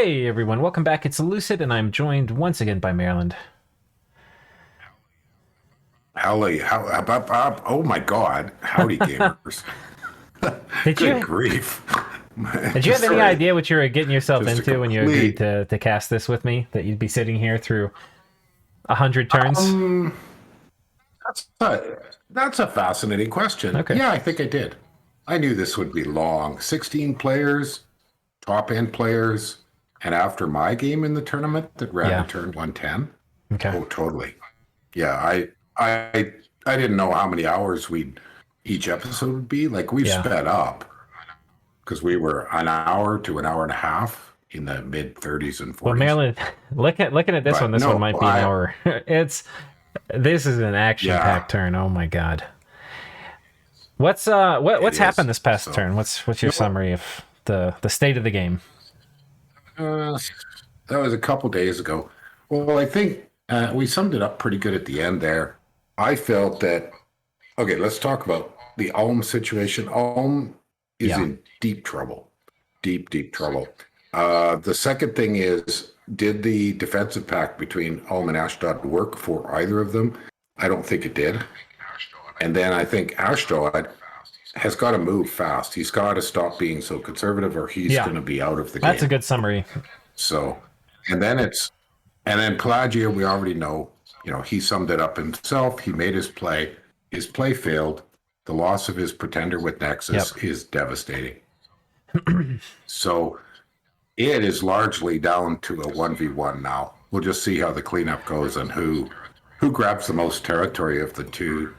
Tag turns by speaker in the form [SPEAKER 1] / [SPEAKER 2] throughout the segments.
[SPEAKER 1] Hey everyone, welcome back. It's Lucid, and I'm joined once again by Maryland.
[SPEAKER 2] Howdy, oh my God, howdy gamers.
[SPEAKER 1] Did
[SPEAKER 2] Good
[SPEAKER 1] you
[SPEAKER 2] grief.
[SPEAKER 1] did you have any
[SPEAKER 2] Sorry,
[SPEAKER 1] idea what you were getting yourself
[SPEAKER 2] just a
[SPEAKER 1] into when you agreed
[SPEAKER 2] complete.
[SPEAKER 1] to cast this with me? That you'd be sitting here through 100 turns?
[SPEAKER 2] Um, that's a fascinating question.
[SPEAKER 1] Okay.
[SPEAKER 2] Yeah, I think I did. I knew this would be long. 16 players, top end players, and after my game in the tournament that ran
[SPEAKER 1] Yeah.
[SPEAKER 2] to turn 110.
[SPEAKER 1] Okay.
[SPEAKER 2] Oh, totally. Yeah, I didn't know how many hours we'd each episode would be. Like we've
[SPEAKER 1] Yeah.
[SPEAKER 2] sped up because we were an hour to an hour and a half in the mid 30s and
[SPEAKER 1] Well,
[SPEAKER 2] 40s.
[SPEAKER 1] Maryland, looking at this one,
[SPEAKER 2] But
[SPEAKER 1] this one
[SPEAKER 2] no,
[SPEAKER 1] might be an hour. This is an
[SPEAKER 2] yeah,
[SPEAKER 1] action-packed turn. Oh my God. What's
[SPEAKER 2] it is.
[SPEAKER 1] happened this past
[SPEAKER 2] So,
[SPEAKER 1] turn? What's your
[SPEAKER 2] you know,
[SPEAKER 1] summary of the state of the game?
[SPEAKER 2] uh, that was a couple days ago. Well, I think we summed it up pretty good at the end there. I felt that, okay, let's talk about the Ulm situation. Ulm is
[SPEAKER 1] Yeah.
[SPEAKER 2] in deep trouble, deep trouble. The second thing is, did the defensive pact between Ulm and Ashdod work for either of them? I don't think it did. And then I think Ashdod has got to move fast. He's got to stop being so conservative, or he's
[SPEAKER 1] Yeah.
[SPEAKER 2] going to be out of the
[SPEAKER 1] That's a
[SPEAKER 2] game.
[SPEAKER 1] good summary.
[SPEAKER 2] So, and then and then Pelagia, we already know, he summed it up himself. He made his play. His play failed. The loss of his pretender with Nexus
[SPEAKER 1] Yep.
[SPEAKER 2] is devastating. So it is largely down to a 1v1 now. We'll just see how the cleanup goes and who grabs the most territory of the two,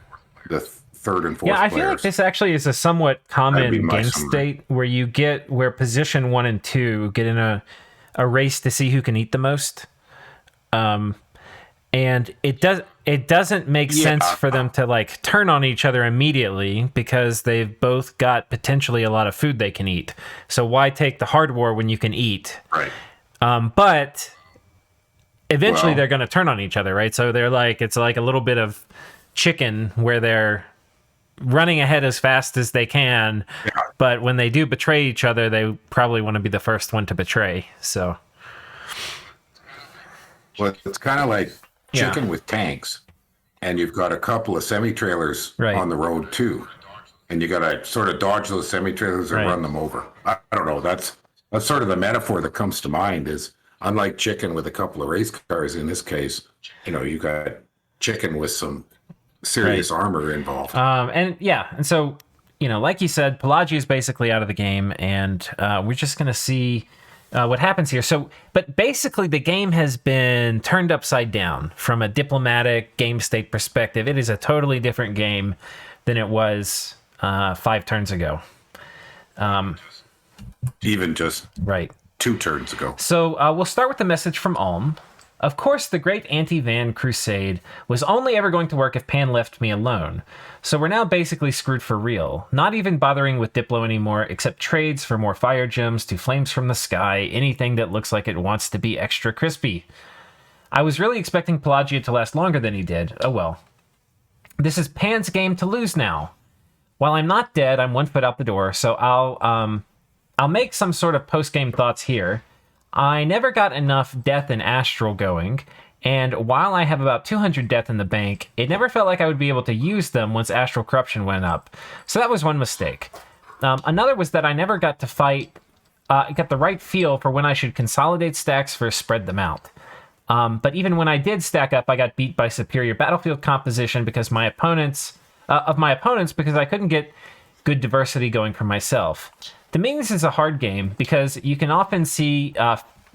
[SPEAKER 2] the third and fourth
[SPEAKER 1] Yeah, I feel like
[SPEAKER 2] players.
[SPEAKER 1] this actually is a somewhat
[SPEAKER 2] That'd be
[SPEAKER 1] common
[SPEAKER 2] my
[SPEAKER 1] game
[SPEAKER 2] summary.
[SPEAKER 1] state where position 1 and 2 get in a race to see who can eat the most. And it doesn't make sense
[SPEAKER 2] Yeah,
[SPEAKER 1] for them to like turn on each other immediately because they've both got potentially a lot of food they can eat. So why take the hard war when you can eat?
[SPEAKER 2] right.
[SPEAKER 1] But eventually
[SPEAKER 2] Well,
[SPEAKER 1] they're going to turn on each other, right? So it's like a little bit of chicken where they're running ahead as fast as they can,
[SPEAKER 2] yeah.
[SPEAKER 1] but when they do betray each other, they probably want to be the first one to betray. So
[SPEAKER 2] Well, it's kind of like
[SPEAKER 1] yeah,
[SPEAKER 2] chicken with tanks, and you've got a couple of semi trailers
[SPEAKER 1] right,
[SPEAKER 2] on the road too, and you got to sort of dodge those semi trailers or
[SPEAKER 1] right,
[SPEAKER 2] run them over. I don't know. That's sort of the metaphor that comes to mind. Is unlike chicken with a couple of race cars. In this case, you got chicken with some
[SPEAKER 1] right.
[SPEAKER 2] serious armor involved.
[SPEAKER 1] And so like you said, Pelagia is basically out of the game, and we're just gonna see what happens here. So, but basically, the game has been turned upside down from a diplomatic game state perspective. It is a totally different game than it was 5 turns ago.
[SPEAKER 2] Even just
[SPEAKER 1] Right.
[SPEAKER 2] 2 turns ago.
[SPEAKER 1] So we'll start with the message from Ulm. Of course, the great anti-Van crusade was only ever going to work if Pan left me alone. So we're now basically screwed for real. Not even bothering with Diplo anymore, except trades for more fire gems to flames from the sky, anything that looks like it wants to be extra crispy. I was really expecting Pelagia to last longer than he did. Oh well. This is Pan's game to lose now. While I'm not dead, I'm 1 foot out the door, so I'll make some sort of post-game thoughts here. I never got enough death in Astral going, and while I have about 200 death in the bank, it never felt like I would be able to use them once Astral Corruption went up. So that was one mistake. Another was that I never got to get the right feel for when I should consolidate stacks versus spread them out. But even when I did stack up, I got beat by superior battlefield composition because my opponents because I couldn't get good diversity going for myself. To me, this is a hard game because you can often see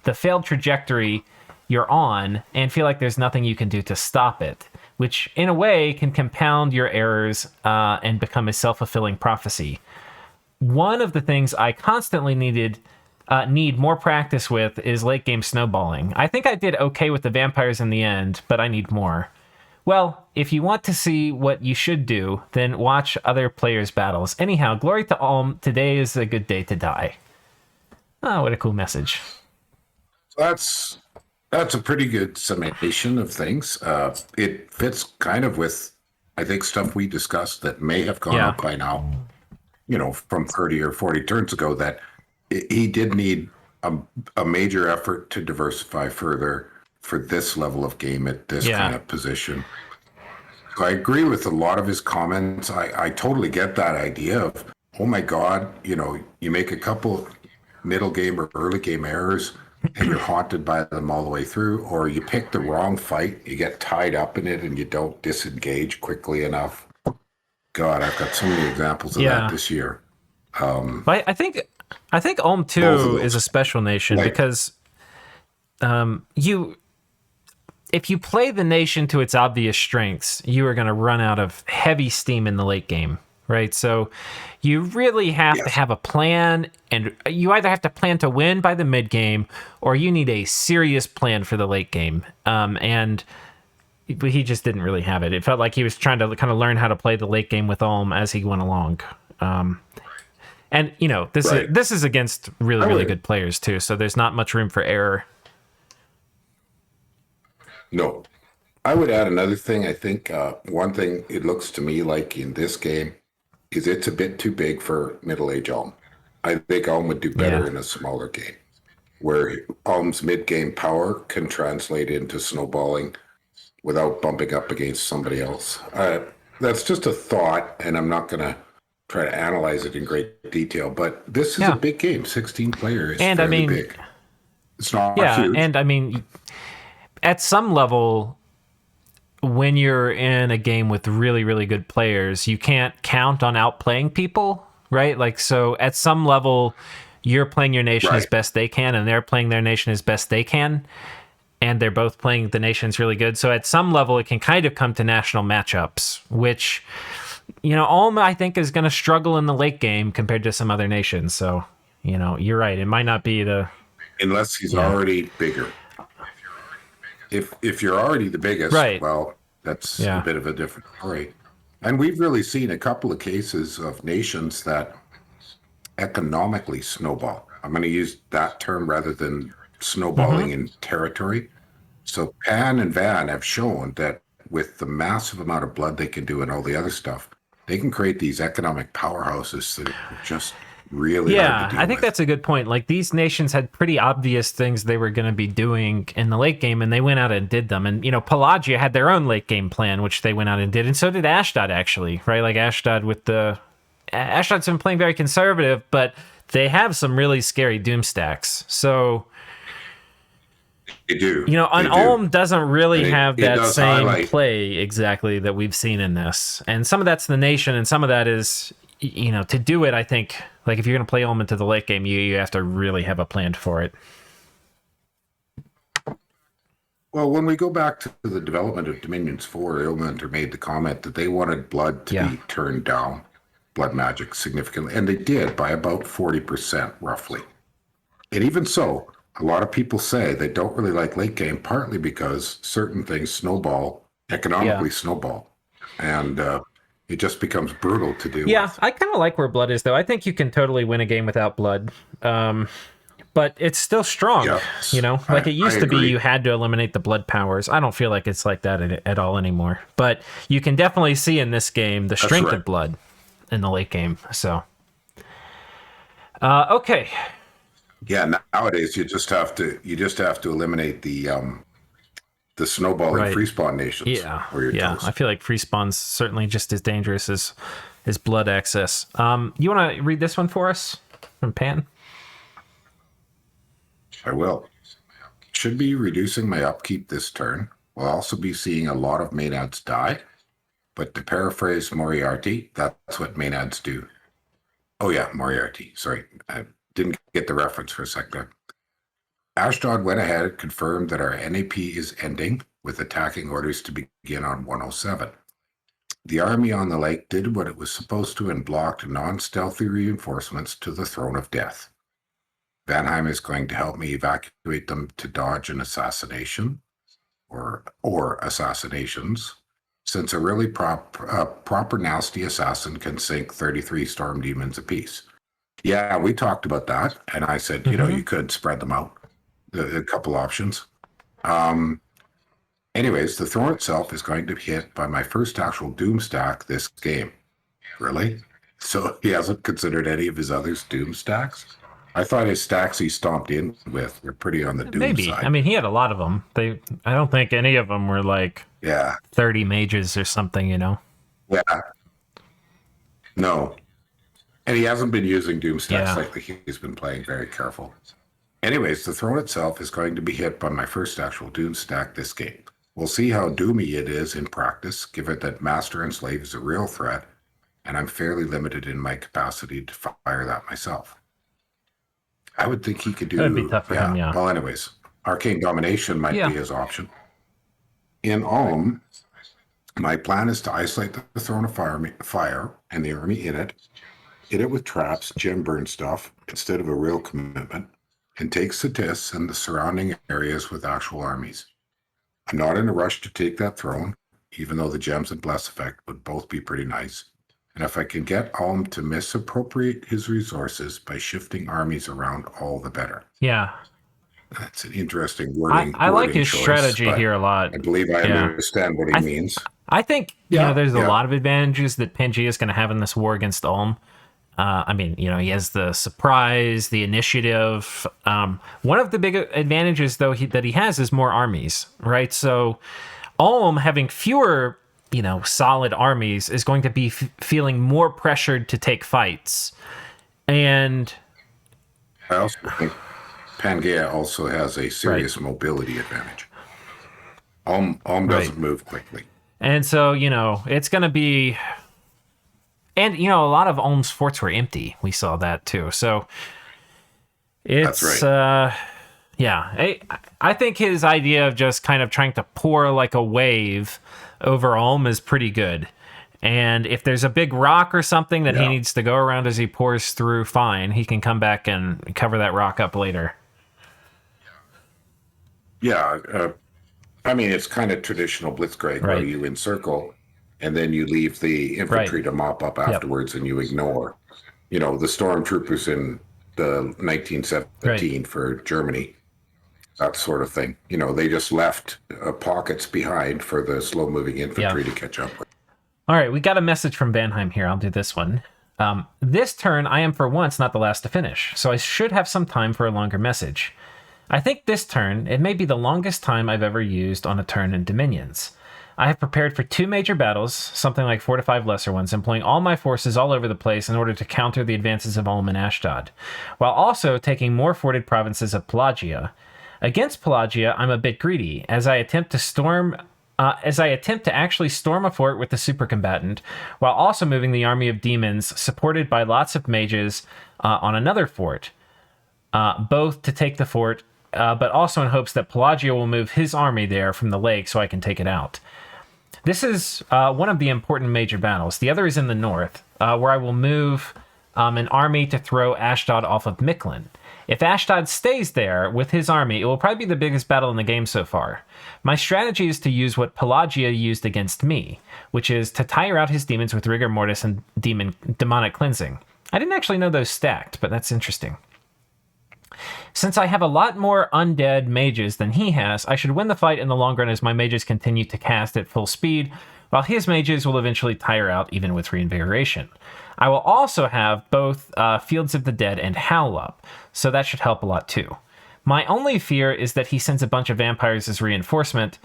[SPEAKER 1] the failed trajectory you're on and feel like there's nothing you can do to stop it, which in a way can compound your errors and become a self-fulfilling prophecy. One of the things I constantly need more practice with is late game snowballing. I think I did okay with the vampires in the end, but I need more. Well, if you want to see what you should do, then watch other players' battles. Anyhow, glory to Ulm. Today is a good day to die. Oh, what a cool message.
[SPEAKER 2] That's a pretty good summation of things. It fits kind of with, I think, stuff we discussed that may have gone
[SPEAKER 1] Yeah.
[SPEAKER 2] up by now. From 30 or 40 turns ago, that he did need a, a major effort to diversify further for this level of game at this kind
[SPEAKER 1] Yeah.
[SPEAKER 2] of position. So I agree with a lot of his comments. I totally get that idea of, oh my God, you make a couple middle game or early game errors and you're haunted by them all the way through, or you pick the wrong fight, you get tied up in it and you don't disengage quickly enough. God, I've got so many examples of that
[SPEAKER 1] Yeah.
[SPEAKER 2] this year.
[SPEAKER 1] But I think Ulm
[SPEAKER 2] Both of
[SPEAKER 1] too
[SPEAKER 2] those.
[SPEAKER 1] is a special nation
[SPEAKER 2] Like,
[SPEAKER 1] because you if you play the nation to its obvious strengths, you are going to run out of heavy steam in the late game, right? So you really have to
[SPEAKER 2] yes,
[SPEAKER 1] have a plan, and you either have to plan to win by the mid game, or you need a serious plan for the late game. And he just didn't really have it. It felt like he was trying to kind of learn how to play the late game with Ulm as he went along. And this is
[SPEAKER 2] right.
[SPEAKER 1] this is against really
[SPEAKER 2] I
[SPEAKER 1] really
[SPEAKER 2] would,
[SPEAKER 1] good players too, so there's not much room for error.
[SPEAKER 2] no, I would add another thing. I think one thing it looks to me like in this game is it's a bit too big for middle-age Ulm. I think Ulm would do
[SPEAKER 1] Yeah.
[SPEAKER 2] better in a smaller game where Ulm's mid-game power can translate into snowballing without bumping up against somebody else. That's just a thought, and I'm not going to try to analyze it in great detail, but this is a
[SPEAKER 1] Yeah.
[SPEAKER 2] big game. 16 players,
[SPEAKER 1] And I
[SPEAKER 2] fairly
[SPEAKER 1] mean,
[SPEAKER 2] big. It's not
[SPEAKER 1] yeah,
[SPEAKER 2] huge.
[SPEAKER 1] and I mean, at some level, when you're in a game with really, really good players, you can't count on outplaying people, right? Like, so at some level, you're playing your nation as
[SPEAKER 2] Right.
[SPEAKER 1] best they can, and they're playing their nation as best they can, and they're both playing the nations really good. So at some level, it can kind of come to national matchups, which, Ulm, I think, is going to struggle in the late game compared to some other nations. So, you're right. It might not be the.
[SPEAKER 2] Unless he's
[SPEAKER 1] Yeah.
[SPEAKER 2] already bigger. If you're already the biggest,
[SPEAKER 1] Right.
[SPEAKER 2] well, that's a
[SPEAKER 1] Yeah.
[SPEAKER 2] bit of a different story. And we've really seen a couple of cases of nations that economically snowball. I'm going to use that term rather than snowballing in territory. So Pan and Van have shown that with the massive amount of blood they can do and all the other stuff, they can create these economic powerhouses that are just really hard
[SPEAKER 1] Yeah,
[SPEAKER 2] to deal
[SPEAKER 1] I think
[SPEAKER 2] with.
[SPEAKER 1] that's a good point. Like, these nations had pretty obvious things they were going to be doing in the late game, and they went out and did them. And Pelagia had their own late game plan, which they went out and did, and so did Ashdod, actually, right? Like Ashdod's been playing very conservative, but they have some really scary doom stacks. So
[SPEAKER 2] They do.
[SPEAKER 1] and
[SPEAKER 2] They do.
[SPEAKER 1] Ulm doesn't really
[SPEAKER 2] And
[SPEAKER 1] have
[SPEAKER 2] it
[SPEAKER 1] that
[SPEAKER 2] does
[SPEAKER 1] same
[SPEAKER 2] highlight.
[SPEAKER 1] play exactly that we've seen in this. And some of that's the nation, and some of that is, to do it, I think, like, if you're going to play Ulm into the late game, you have to really have a plan for it.
[SPEAKER 2] Well, when we go back to the development of Dominions 4, Ilmanter made the comment that they wanted blood to
[SPEAKER 1] Yeah.
[SPEAKER 2] be turned down, blood magic significantly, and they did by about 40%, roughly. And even so, a lot of people say they don't really like late game, partly because certain things snowball, economically snowball, and it just becomes brutal to do.
[SPEAKER 1] Yeah,
[SPEAKER 2] With.
[SPEAKER 1] I kind of like where blood is, though. I think you can totally win a game without blood. But it's still strong,
[SPEAKER 2] Yes,
[SPEAKER 1] Like, it used to be
[SPEAKER 2] agree.
[SPEAKER 1] you had to eliminate the blood powers. I don't feel like it's like that at all anymore. But you can definitely see in this game the strength
[SPEAKER 2] right.
[SPEAKER 1] of blood in the late game. So, okay.
[SPEAKER 2] Yeah, nowadays you just have to eliminate the snowballing
[SPEAKER 1] Right.
[SPEAKER 2] free spawn nations.
[SPEAKER 1] Yeah,
[SPEAKER 2] or you're
[SPEAKER 1] yeah.
[SPEAKER 2] toast.
[SPEAKER 1] I feel like free spawn's certainly just as dangerous as blood access. You want to read this one for us from Pan?
[SPEAKER 2] I will. Should be reducing my upkeep this turn. Will also be seeing a lot of Maenads die. But to paraphrase Moriarty, that's what Maenads do. Oh yeah, Moriarty. Sorry, I didn't get the reference for a second. Ashdod went ahead and confirmed that our NAP is ending, with attacking orders to begin on 107. The army on the lake did what it was supposed to and blocked non-stealthy reinforcements to the Throne of Death. Vanheim is going to help me evacuate them to dodge an assassination or assassinations, since a really proper nasty assassin can sink 33 storm demons apiece. Yeah, we talked about that, and I said, you could spread them out, a couple options. Anyways, the throne itself is going to be hit by my first actual doom stack this game. Really? So he hasn't considered any of his others doom stacks? I thought his stacks he stomped in with were pretty on the doom
[SPEAKER 1] Maybe. I
[SPEAKER 2] side.
[SPEAKER 1] mean, he had a lot of them. I don't think any of them were like
[SPEAKER 2] Yeah.
[SPEAKER 1] 30 mages or something, you know?
[SPEAKER 2] Yeah. No. And he hasn't been using doom stacks
[SPEAKER 1] Yeah.
[SPEAKER 2] lately. He's been playing very careful. Anyways, the throne itself is going to be hit by my first actual doom stack this game. We'll see how doomy it is in practice, given that Master and Slave is a real threat, and I'm fairly limited in my capacity to fire that myself. I would think he could do...
[SPEAKER 1] That would be tough for him, yeah.
[SPEAKER 2] Well, anyways, Arcane Domination might be his option. In Ulm, my plan is to isolate the Throne of Fire and the army in it, hit it with traps, gem burn stuff, instead of a real commitment, and take Satis and the surrounding areas with actual armies. I'm not in a rush to take that throne, even though the gems and bless effect would both be pretty nice. And if I can get Ulm to misappropriate his resources by shifting armies around, all the better.
[SPEAKER 1] Yeah.
[SPEAKER 2] That's an interesting wording.
[SPEAKER 1] I like his
[SPEAKER 2] choice,
[SPEAKER 1] strategy here a lot.
[SPEAKER 2] I believe I understand what he means.
[SPEAKER 1] I think there's a lot of advantages that Pangaea is going to have in this war against Ulm. I mean, he has the surprise, the initiative. One of the big advantages, though, that he has is more armies, right? So Ulm having fewer, solid armies is going to be feeling more pressured to take fights. And
[SPEAKER 2] I also think Pangaea also has a serious mobility advantage. Ulm doesn't move quickly.
[SPEAKER 1] And so, it's going to be... And, a lot of Ulm's forts were empty. We saw that, too. So, it's... That's right. I think his idea of just kind of trying to pour like a wave over Ulm is pretty good. And if there's a big rock or something that he needs to go around as he pours through, fine. He can come back and cover that rock up later.
[SPEAKER 2] Yeah. I mean, it's kind of traditional blitzkrieg where you encircle and then you leave the infantry to mop up afterwards and you ignore. The stormtroopers in the 1917 for Germany, that sort of thing. They just left pockets behind for the slow-moving infantry to catch up with.
[SPEAKER 1] All right, we got a message from Vanheim here. I'll do this one. This turn, I am for once not the last to finish, so I should have some time for a longer message. I think this turn, it may be the longest time I've ever used on a turn in Dominions. I have prepared for 2 major battles, something like 4 to 5 lesser ones, employing all my forces all over the place in order to counter the advances of Ulm and Ashdod, while also taking more forted provinces of Pelagia. Against Pelagia, I'm a bit greedy, as I attempt to actually storm a fort with the supercombatant, while also moving the army of demons, supported by lots of mages, on another fort, both to take the fort, but also in hopes that Pelagia will move his army there from the lake so I can take it out. This is one of the important major battles. The other is in the north, where I will move an army to throw Ashdod off of Mictlan. If Ashdod stays there with his army, it will probably be the biggest battle in the game so far. My strategy is to use what Pelagia used against me, which is to tire out his demons with Rigor Mortis and Demonic Cleansing. I didn't actually know those stacked, but that's interesting. Since I have a lot more undead mages than he has, I should win the fight in the long run as my mages continue to cast at full speed, while his mages will eventually tire out even with reinvigoration. I will also have both Fields of the Dead and Howl up, so that should help a lot too. My only fear is that he sends a bunch of vampires as reinforcement,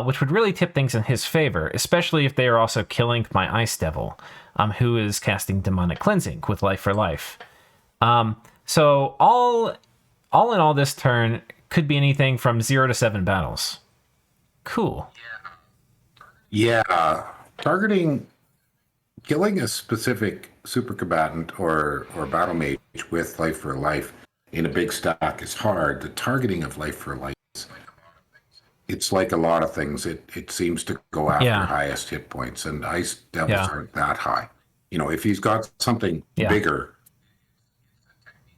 [SPEAKER 1] which would really tip things in his favor, especially if they are also killing my Ice Devil, who is casting Demonic Cleansing with Life for Life. So all in all, this turn could be anything from 0 to 7 battles. Cool.
[SPEAKER 2] Yeah, killing a specific super combatant or battle mage with Life for Life in a big stack is hard. The targeting of Life for Life, it's like a lot of things. It seems to go after highest hit points, and Ice Devils aren't that high. If he's got something bigger,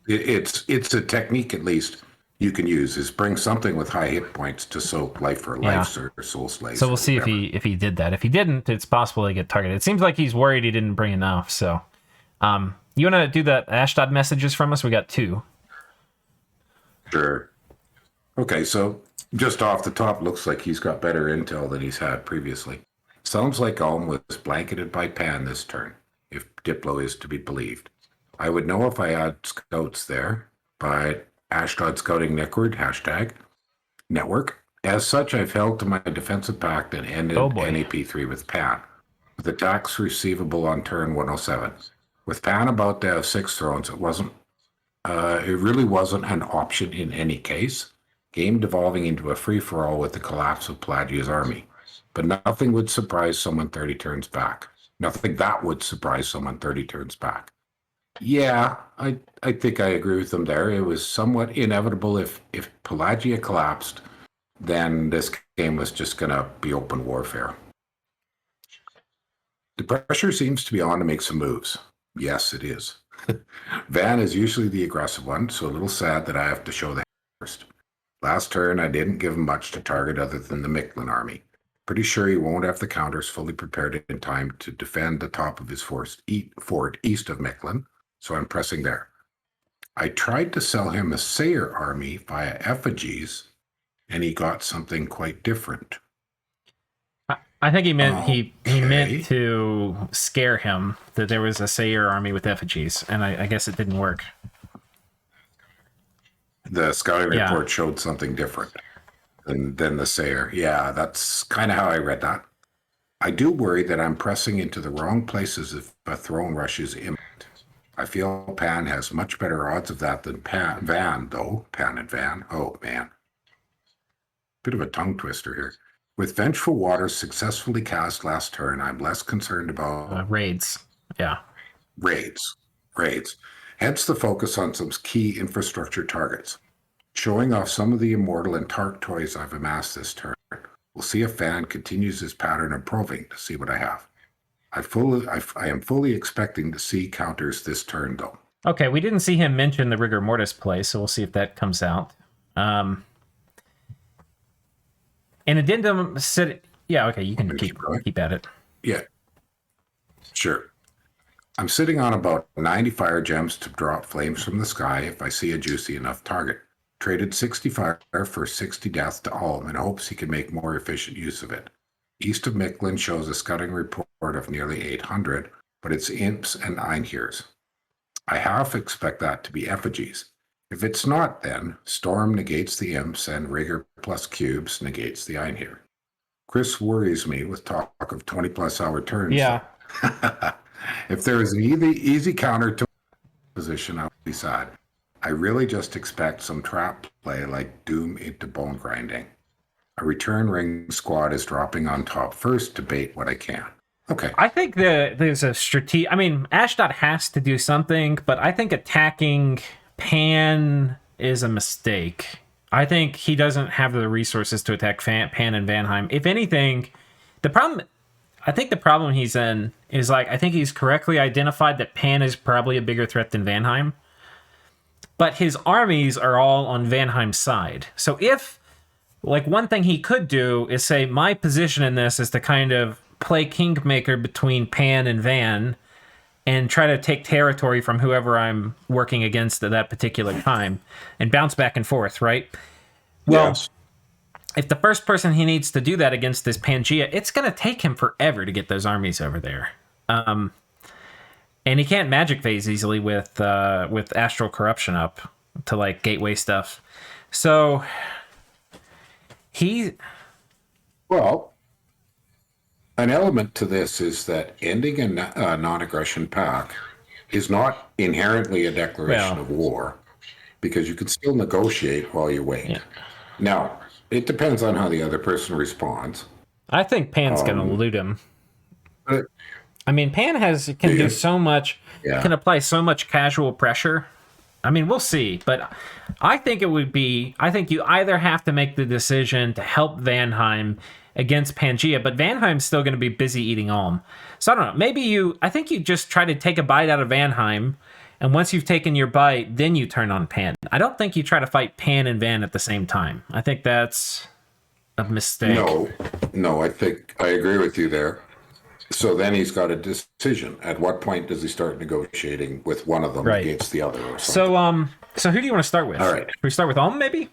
[SPEAKER 2] it's a technique at least you can use, is bring something with high hit points to soak Life for Life or Soul Slaves.
[SPEAKER 1] So we'll see if he did that. If he didn't, it's possible to get targeted. It seems like he's worried he didn't bring enough. So you want to do the Ashdod messages from us? We got 2.
[SPEAKER 2] Sure. Okay, so just off the top, looks like he's got better intel than he's had previously. Sounds like Ulm was blanketed by Pan this turn, if Diplo is to be believed. I would know if I had scouts there, by Ashdod Scouting Network, #network. As such, I've held to my defensive pact and ended
[SPEAKER 1] Oh boy.
[SPEAKER 2] NAP3 with Pan, with attacks receivable on turn 107. With Pan about to have 6 thrones, it really wasn't an option in any case. Game devolving into a free-for-all with the collapse of Pelagia's army. But nothing would surprise someone 30 turns back. Nothing that would surprise someone 30 turns back. Yeah, I think I agree with them there. It was somewhat inevitable if Pelagia collapsed, then this game was just going to be open warfare. The pressure seems to be on to make some moves. Yes, it is. Van is usually the aggressive one, so a little sad that I have to show the hand first. Last turn, I didn't give him much to target other than the Mictlan army. Pretty sure he won't have the counters fully prepared in time to defend the top of his fort east of Mictlan, so I'm pressing there. I tried to sell him a Sayer army via effigies, and he got something quite different.
[SPEAKER 1] I think he meant he meant to scare him that there was a Sayer army with effigies, and I guess it didn't work.
[SPEAKER 2] The scouting report showed something different than the Sayer. Yeah, that's kind of how I read that. I do worry that I'm pressing into the wrong places if a throne rush is imminent. I feel Pan has much better odds of that than Van, though. Pan and Van. Oh, man. Bit of a tongue twister here. With Vengeful Waters successfully cast last turn, I'm less concerned about
[SPEAKER 1] raids. Yeah.
[SPEAKER 2] Raids. Hence the focus on some key infrastructure targets. Showing off some of the Immortal and Tark toys I've amassed this turn. We'll see if Van continues his pattern of probing to see what I have. I am fully expecting to see counters this turn, though.
[SPEAKER 1] Okay, we didn't see him mention the Rigor Mortis play, so we'll see if that comes out. An addendum said, yeah, okay, you can keep at it.
[SPEAKER 2] Yeah, sure. I'm sitting on about 90 fire gems to drop flames from the sky if I see a juicy enough target. Traded 60 fire for 60 death to Ulm in hopes he can make more efficient use of it. East of Mictlan shows a scouting report of nearly 800, but it's imps and Einhirs. I half expect that to be effigies. If it's not, then Storm negates the imps and Rigor plus cubes negates the Einhir. Chris worries me with talk of 20-plus hour turns.
[SPEAKER 1] Yeah.
[SPEAKER 2] If there is an easy counter to position, I'll be sad. I really just expect some trap play like Doom into bone grinding. A return ring squad is dropping on top first to bait what I can. Okay.
[SPEAKER 1] I think there's a strategy. I mean, Ashdod has to do something, but I think attacking Pan is a mistake. I think he doesn't have the resources to attack Pan and Vanheim. If anything, the problem he's in is, like, I think he's correctly identified that Pan is probably a bigger threat than Vanheim, but his armies are all on Vanheim's side. So if, like, one thing he could do is say, my position in this is to kind of play kingmaker between Pan and Van and try to take territory from whoever I'm working against at that particular time and bounce back and forth, right? Well, yes. If the first person he needs to do that against is Pangaea, it's going to take him forever to get those armies over there. And he can't magic phase easily with Astral Corruption up to, like, gateway stuff. So
[SPEAKER 2] Well, an element to this is that ending a non-aggression pact is not inherently a declaration of war, because you can still negotiate while you wait. Yeah. Now, it depends on how the other person responds.
[SPEAKER 1] I think Pan's going to loot him. I mean, Pan can do so much, can apply so much casual pressure. I mean, we'll see, but I think you either have to make the decision to help Vanheim against Pangaea, but Vanheim's still going to be busy eating Ulm. So I don't know, I think you just try to take a bite out of Vanheim, and once you've taken your bite, then you turn on Pan. I don't think you try to fight Pan and Van at the same time. I think that's a mistake.
[SPEAKER 2] No, I think I agree with you there. So then he's got a decision. At what point does he start negotiating with one of them against the other or something?
[SPEAKER 1] So who do you want to start with?
[SPEAKER 2] All right.
[SPEAKER 1] Should we start with Ulm, maybe?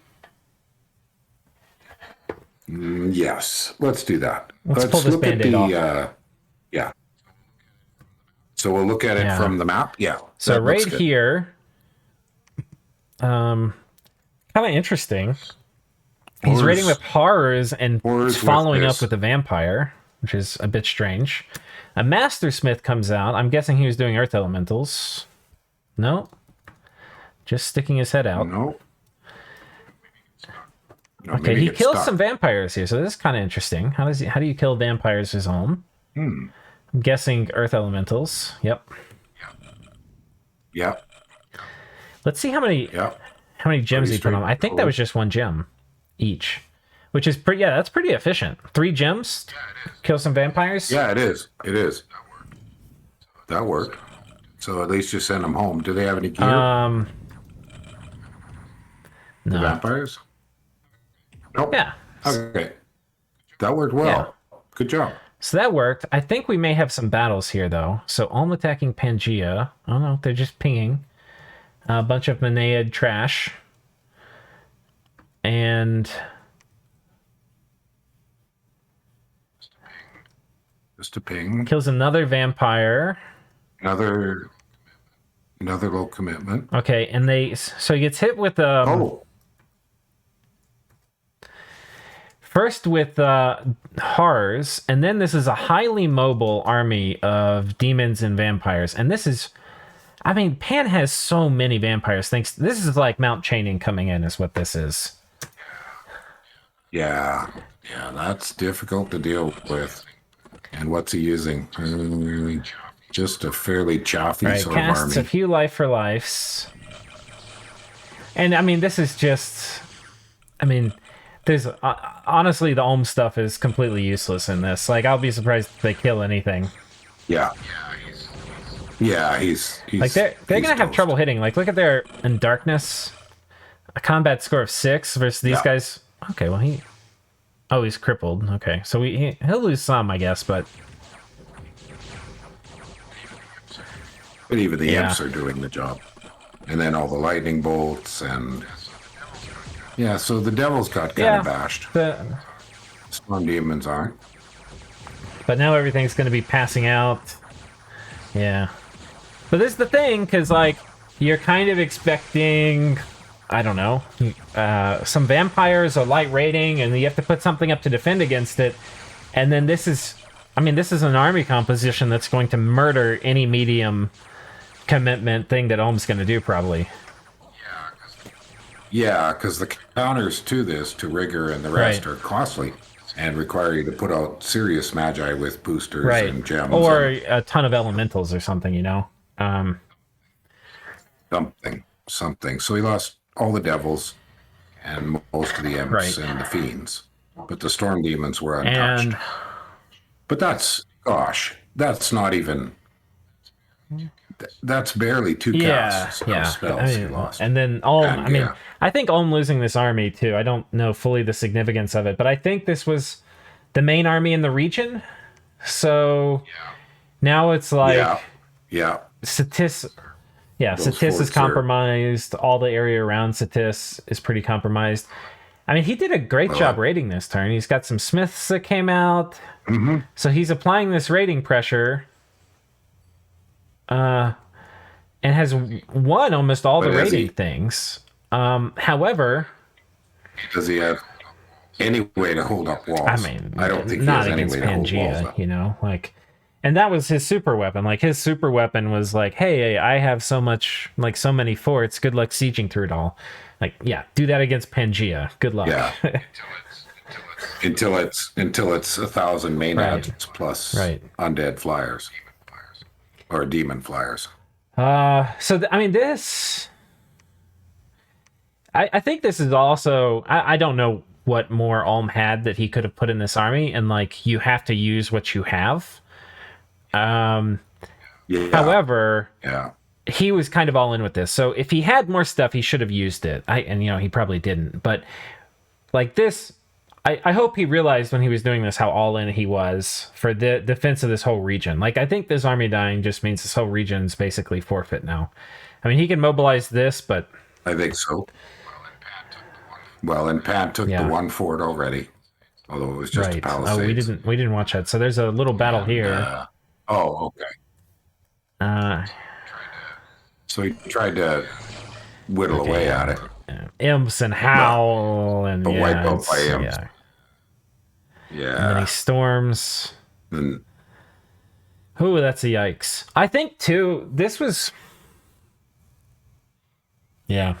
[SPEAKER 2] Yes, let's do that.
[SPEAKER 1] Let's pull this Band-Aid off.
[SPEAKER 2] Yeah. So we'll look at it from the map. Yeah.
[SPEAKER 1] So right here, kind of interesting. He's raiding with horrors and following up with a vampire, which is a bit strange. A Mastersmith comes out. I'm guessing he was doing earth elementals. No. Just sticking his head out.
[SPEAKER 2] No.
[SPEAKER 1] Okay, he kills some vampires here, so this is kind of interesting. How do you kill vampires as home? I'm guessing earth elementals. Yep.
[SPEAKER 2] Yep.
[SPEAKER 1] Let's see how many gems he put on. I think that was just one gem each, which is pretty. Yeah, that's pretty efficient. 3 gems, kill some vampires.
[SPEAKER 2] Yeah, it is. It is. That worked. So at least you send them home. Do they have any gear?
[SPEAKER 1] No.
[SPEAKER 2] The vampires? Nope.
[SPEAKER 1] Yeah.
[SPEAKER 2] Okay. That worked well. Yeah. Good job.
[SPEAKER 1] So that worked. I think we may have some battles here, though. So Ulm attacking Pangaea. Oh, no, they're just pinging. A bunch of Manead trash. And...
[SPEAKER 2] just a ping.
[SPEAKER 1] Kills another vampire.
[SPEAKER 2] Another low commitment.
[SPEAKER 1] Okay, and so he gets hit with first with horrors, and then this is a highly mobile army of demons and vampires. And this is, I mean, Pan has so many vampires. This is like Mount Chaining coming in is what this is.
[SPEAKER 2] Yeah, that's difficult to deal with. And what's he using? Just a fairly chaffy sort of army.
[SPEAKER 1] Casts a few life for lives. And, I mean, this is just... I mean, there's... honestly, the Ulm stuff is completely useless in this. Like, I'll be surprised if they kill anything.
[SPEAKER 2] Yeah. Yeah, he's
[SPEAKER 1] like, they're going to have trouble hitting. Like, look at their... In Darkness, a combat score of 6 versus these guys. Okay, well, he... Oh, he's crippled. Okay, so he'll lose some, I guess, but...
[SPEAKER 2] But even the imps are doing the job. And then all the lightning bolts and... Yeah, so the devils got kind of bashed. Storm demons aren't.
[SPEAKER 1] But now everything's going to be passing out. Yeah. But this is the thing, because, like, you're kind of expecting... I don't know, some vampires or light raiding, and you have to put something up to defend against it. And then this is an army composition that's going to murder any medium commitment thing that Ulm's going to do, probably. Yeah,
[SPEAKER 2] because the counters to this, to Rigor and the rest, are costly and require you to put out serious magi with boosters and gems.
[SPEAKER 1] Or a ton of elementals or something, you know?
[SPEAKER 2] Something. So he lost all the devils and most of the imps and the fiends, but the storm demons were untouched. But that's not even, that's barely 2 casts of spells he lost.
[SPEAKER 1] And then I think Ulm losing this army too, I don't know fully the significance of it, but I think this was the main army in the region, so now it's like Satis is compromised. All the area around Satis is pretty compromised. I mean, he did a great job raiding this turn. He's got some smiths that came out. So he's applying this raiding pressure. And has won almost all the raiding things. However...
[SPEAKER 2] Does he have any way to hold up walls?
[SPEAKER 1] I mean,
[SPEAKER 2] I don't think he has any way to hold walls up.
[SPEAKER 1] You know, like... And that was his super weapon. Like, his super weapon was like, hey, I have so many forts. Good luck sieging through it all. Like, yeah, do that against Pangaea. Good luck.
[SPEAKER 2] Yeah. until it's 1,000 Maenads plus undead flyers. Or demon flyers.
[SPEAKER 1] This... I think this is also... I don't know what more Ulm had that he could have put in this army. And, like, you have to use what you have. However, he was kind of all in with this. So if he had more stuff, he should have used it. He probably didn't. But like this, I hope he realized when he was doing this how all in he was for the defense of this whole region. Like, I think this army dying just means this whole region's basically forfeit now. I mean, he can mobilize this, but
[SPEAKER 2] I think so. Well, and Pan took the one fort already, although it was just a palisades.
[SPEAKER 1] Oh, we didn't watch that. So there's a little battle here.
[SPEAKER 2] Okay.
[SPEAKER 1] Uh,
[SPEAKER 2] So he tried to whittle away at it.
[SPEAKER 1] Imps and howl and
[SPEAKER 2] But wipe out
[SPEAKER 1] it's,
[SPEAKER 2] by imps.
[SPEAKER 1] yeah.
[SPEAKER 2] Yeah.
[SPEAKER 1] And then he storms.
[SPEAKER 2] And
[SPEAKER 1] Ooh, that's a yikes. I think too, this was. Yeah.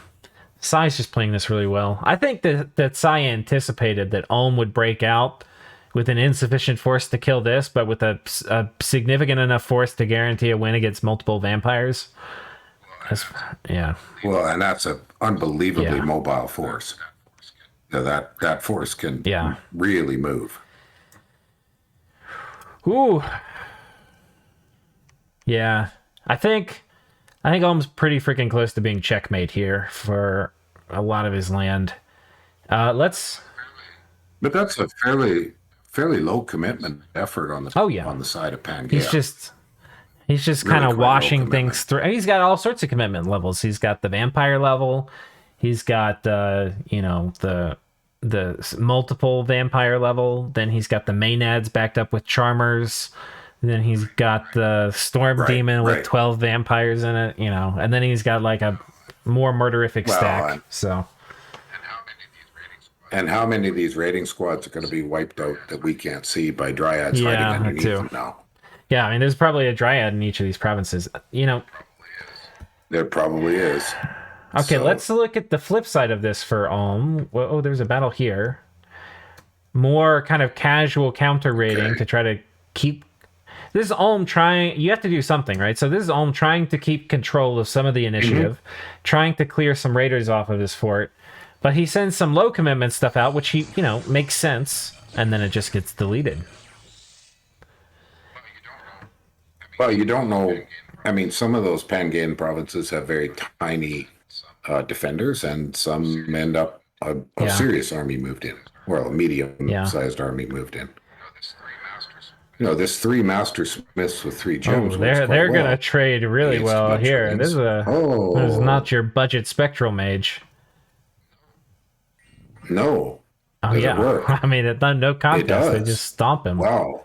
[SPEAKER 1] Sai's just playing this really well. I think that Sai anticipated that Ulm would break out with an insufficient force to kill this, but with a significant enough force to guarantee a win against multiple vampires. Yeah.
[SPEAKER 2] well, and that's an unbelievably
[SPEAKER 1] Yeah.
[SPEAKER 2] mobile force. That force can
[SPEAKER 1] Yeah.
[SPEAKER 2] really move.
[SPEAKER 1] Ooh. Yeah. I think Ulm's pretty freaking close to being checkmate here for a lot of his land. Let's.
[SPEAKER 2] But that's a fairly low commitment effort on the on the side of Pangaea.
[SPEAKER 1] He's just
[SPEAKER 2] Really
[SPEAKER 1] kind of
[SPEAKER 2] quite low
[SPEAKER 1] washing
[SPEAKER 2] commitment.
[SPEAKER 1] things through. He's got all sorts of commitment levels. He's got the vampire level. He's got the multiple vampire level. Then he's got the maenads backed up with charmers. Then he's got the storm demon with 12 vampires in it, and then he's got like a more murderific stack. So,
[SPEAKER 2] and how many of these raiding squads are going to be wiped out that we can't see by dryads hiding underneath them now?
[SPEAKER 1] Yeah, I mean, there's probably a dryad in each of these provinces.
[SPEAKER 2] There probably is.
[SPEAKER 1] Okay,
[SPEAKER 2] So-
[SPEAKER 1] let's look at the flip side of this for Ulm. Oh, there's a battle here. More kind of casual counter raiding to try to keep. This is Ulm trying. You have to do something, right? So this is Ulm trying to keep control of some of the initiative, trying to clear some raiders off of his fort. But he sends some low commitment stuff out, which he, makes sense, and then it just gets deleted.
[SPEAKER 2] Well, you don't know. I mean, some of those Pangaean provinces have very tiny defenders, and some end up a serious army moved in. Well, a medium-sized army moved in. This 3 master smiths with 3 gems.
[SPEAKER 1] They're gonna trade really
[SPEAKER 2] against
[SPEAKER 1] well here.
[SPEAKER 2] Benjamins.
[SPEAKER 1] This is not your budget spectral mage.
[SPEAKER 2] No.
[SPEAKER 1] Oh
[SPEAKER 2] Does
[SPEAKER 1] yeah,
[SPEAKER 2] it work?
[SPEAKER 1] I mean, it's not no contest. They
[SPEAKER 2] does.
[SPEAKER 1] just stomp him.
[SPEAKER 2] Wow.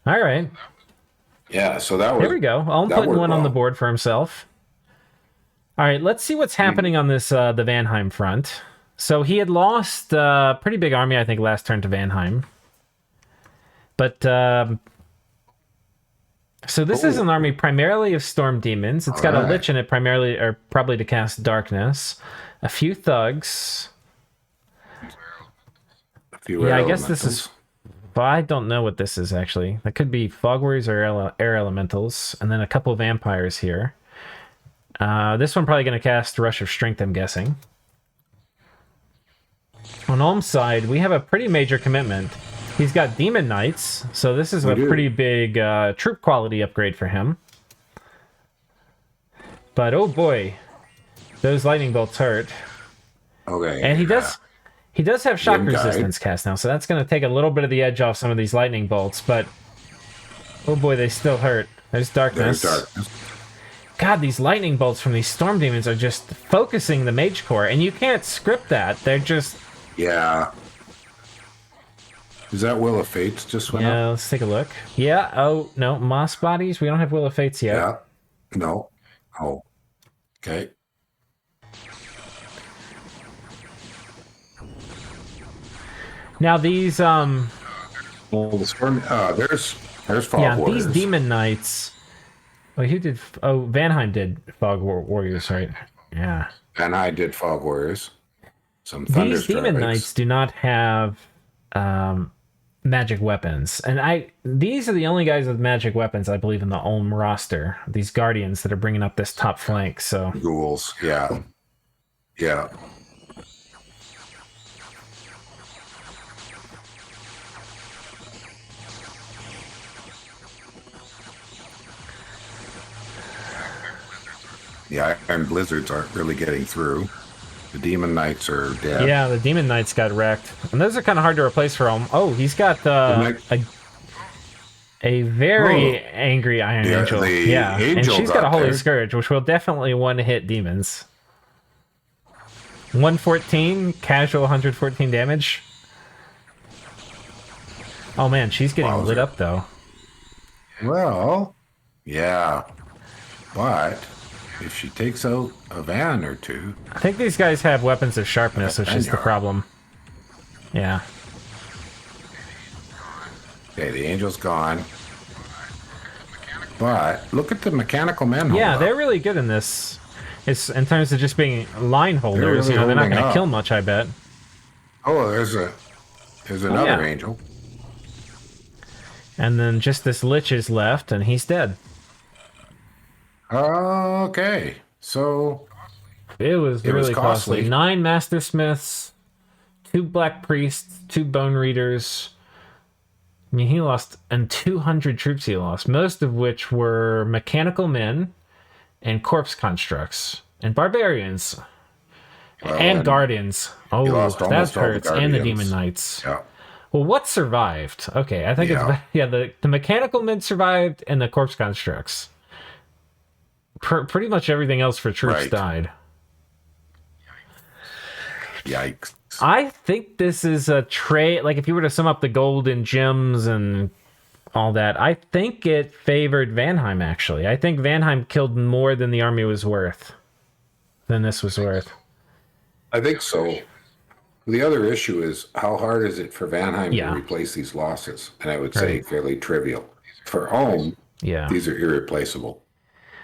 [SPEAKER 1] All right,
[SPEAKER 2] Yeah, so that was.
[SPEAKER 1] here we go. Ulm
[SPEAKER 2] that
[SPEAKER 1] putting
[SPEAKER 2] worked
[SPEAKER 1] one on the
[SPEAKER 2] well.
[SPEAKER 1] board for himself. All right, let's see what's happening on this the Vanheim front. So he had lost a pretty big army, I think, last turn to Vanheim. But so this is an army primarily of storm demons. It's got a lich in it primarily, or probably to cast darkness. A few thugs.
[SPEAKER 2] A few
[SPEAKER 1] Yeah, I
[SPEAKER 2] air
[SPEAKER 1] guess this is. But I don't know what this is actually. That could be fog warriors or air elementals, and then a couple vampires here. This one probably going to cast Rush of Strength, I'm guessing. On Ulm's side, we have a pretty major commitment. He's got Demon Knights, so this is a pretty big troop quality upgrade for him. But oh boy, those lightning bolts hurt.
[SPEAKER 2] Okay.
[SPEAKER 1] And he does have shock
[SPEAKER 2] Wind guide.
[SPEAKER 1] resistance cast now, so that's going to take a little bit of the edge off some of these lightning bolts, but oh boy, they still hurt. There's darkness.
[SPEAKER 2] There's darkness.
[SPEAKER 1] God, these lightning bolts from these storm demons are just focusing the mage core, and you can't script that. They're just...
[SPEAKER 2] Yeah. Is that Will of Fates just went up?
[SPEAKER 1] Yeah, let's take a look. Yeah, oh, no, Moss Bodies? We don't have Will of Fates yet.
[SPEAKER 2] Yeah. No. Oh. Okay.
[SPEAKER 1] Now these,
[SPEAKER 2] Well, the storm. There's Fog
[SPEAKER 1] yeah,
[SPEAKER 2] Warriors.
[SPEAKER 1] these Demon Knights... Oh, who did... Oh, Vanheim did Fog Warriors, right? Yeah.
[SPEAKER 2] And I did Fog Warriors. Some Thunder
[SPEAKER 1] These Demon
[SPEAKER 2] Strikes.
[SPEAKER 1] Knights do not have magic weapons, and these are the only guys with magic weapons, I believe, in the Ulm roster. These Guardians that are bringing up this top flank. So
[SPEAKER 2] Ghouls. Yeah. Yeah. Yeah, and blizzards aren't really getting through. The Demon Knights are dead.
[SPEAKER 1] yeah, the Demon Knights got wrecked, and those are kind of hard to replace for Ulm. Oh, he's got a very angry Iron Angel. Yeah, and
[SPEAKER 2] Angel
[SPEAKER 1] she's got a Holy
[SPEAKER 2] there.
[SPEAKER 1] Scourge, which will definitely one-hit demons. 114 casual, 114 damage. Oh man, she's getting lit up though.
[SPEAKER 2] Well, yeah, but if she takes out a van or two,
[SPEAKER 1] I think these guys have weapons of sharpness, which is the problem. Yeah.
[SPEAKER 2] okay, the angel's gone. But look at the mechanical men.
[SPEAKER 1] Yeah, they're really good in this. It's in terms of just being line holders.
[SPEAKER 2] Really
[SPEAKER 1] They're not
[SPEAKER 2] holding
[SPEAKER 1] going to
[SPEAKER 2] up.
[SPEAKER 1] kill much, I bet.
[SPEAKER 2] Oh, there's another
[SPEAKER 1] yeah.
[SPEAKER 2] angel.
[SPEAKER 1] And then just this lich is left, and he's dead.
[SPEAKER 2] Okay, so
[SPEAKER 1] It was really costly. 9 master smiths, 2 black priests, 2 bone readers. I mean, he lost, and 200 troops he lost, most of which were mechanical men and corpse constructs and barbarians and guardians. Oh, that hurts. And the demon knights.
[SPEAKER 2] Yeah.
[SPEAKER 1] Well, what survived? Okay, I think the mechanical men survived and the corpse constructs. Pretty much everything else for troops died.
[SPEAKER 2] Yikes.
[SPEAKER 1] I think this is a trade. Like, if you were to sum up the gold and gems and all that, I think it favored Vanheim, actually. I think Vanheim killed more than the army was worth. Than this was worth.
[SPEAKER 2] I think so. The other issue is, how hard is it for Vanheim to replace these losses? And I would say fairly trivial. For Ulm, these are irreplaceable.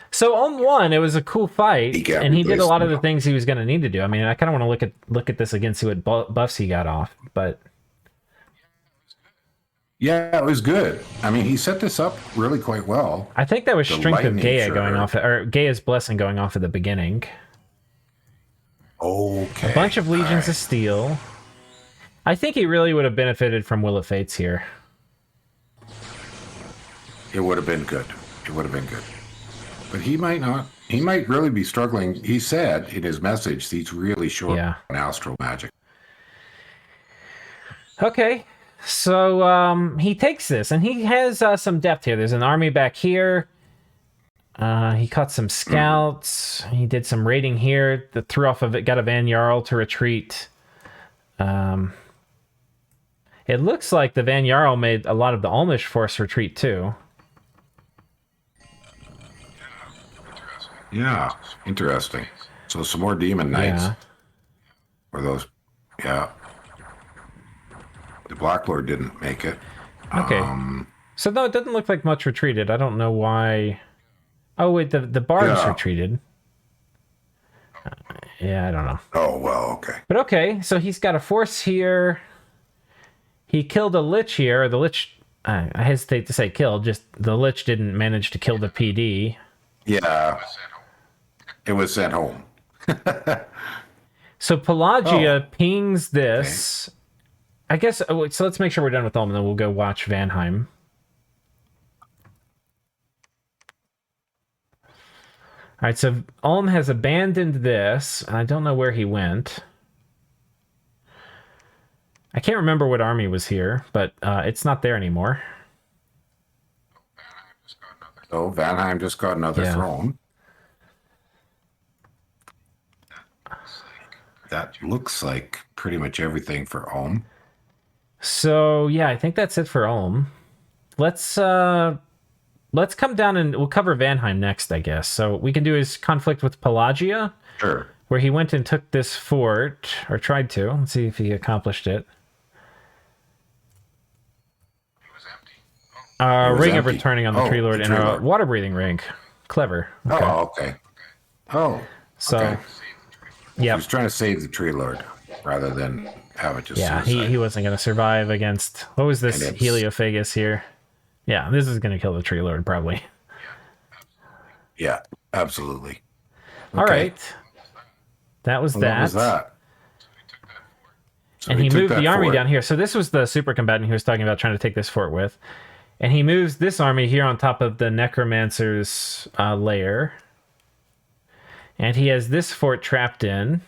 [SPEAKER 1] So Ulm won. It was a cool fight, and he did a lot of the things he was going to need to do. I mean, I kind of want to look at this again, see what buffs he got off. But
[SPEAKER 2] yeah, it was good. I mean, he set this up really quite well.
[SPEAKER 1] I think that was strength of Gaia going off, or Gaia's blessing going off at the beginning.
[SPEAKER 2] Okay.
[SPEAKER 1] A bunch of legions of steel. I think he really would have benefited from Will of Fates here.
[SPEAKER 2] It would have been good. It would have been good. But he might not. He might really be struggling. He said in his message he's really short on astral magic.
[SPEAKER 1] Okay. So he takes this, and he has some depth here. There's an army back here. He caught some scouts. He did some raiding here. The threw off of it, got a Van Jarl to retreat. It looks like the Van Jarl made a lot of the Ulmish force retreat too.
[SPEAKER 2] Yeah, interesting. So some more demon knights.
[SPEAKER 1] Yeah.
[SPEAKER 2] Or those, The Black Lord didn't make it.
[SPEAKER 1] Okay. So no, it doesn't look like much retreated. I don't know why. Oh wait, the bards retreated. I don't know.
[SPEAKER 2] Oh well, okay.
[SPEAKER 1] But okay, so he's got a force here. He killed a lich here. The lich, I hesitate to say killed. Just the lich didn't manage to kill the PD.
[SPEAKER 2] Yeah. It was sent home.
[SPEAKER 1] So Pelagia pings this. Okay. I guess, so let's make sure we're done with Ulm, and then we'll go watch Vanheim. All right, so Ulm has abandoned this, and I don't know where he went. I can't remember what army was here, but it's not there anymore.
[SPEAKER 2] So Vanheim just got another throne. That looks like pretty much everything for Ulm.
[SPEAKER 1] So yeah, I think that's it for Ulm. Let's come down and we'll cover Vanheim next, I guess. So we can do his conflict with Pelagia.
[SPEAKER 2] Sure.
[SPEAKER 1] Where he went and took this fort, or tried to. Let's see if he accomplished it. Ring of Returning on the Tree Lord and a water-breathing ring. Clever. Okay.
[SPEAKER 2] Oh, okay. Oh,
[SPEAKER 1] so,
[SPEAKER 2] okay.
[SPEAKER 1] Yeah.
[SPEAKER 2] He was trying to save the Tree Lord rather than have it just
[SPEAKER 1] he wasn't going to survive against... What was this Heliophagus here? Yeah, this is going to kill the Tree Lord, probably.
[SPEAKER 2] Yeah, absolutely. Okay.
[SPEAKER 1] All right. That was that.
[SPEAKER 2] What was that?
[SPEAKER 1] So and he moved the army down here. So this was the super combatant he was talking about trying to take this fort with. And he moves this army here on top of the Necromancer's lair. And he has this fort trapped in.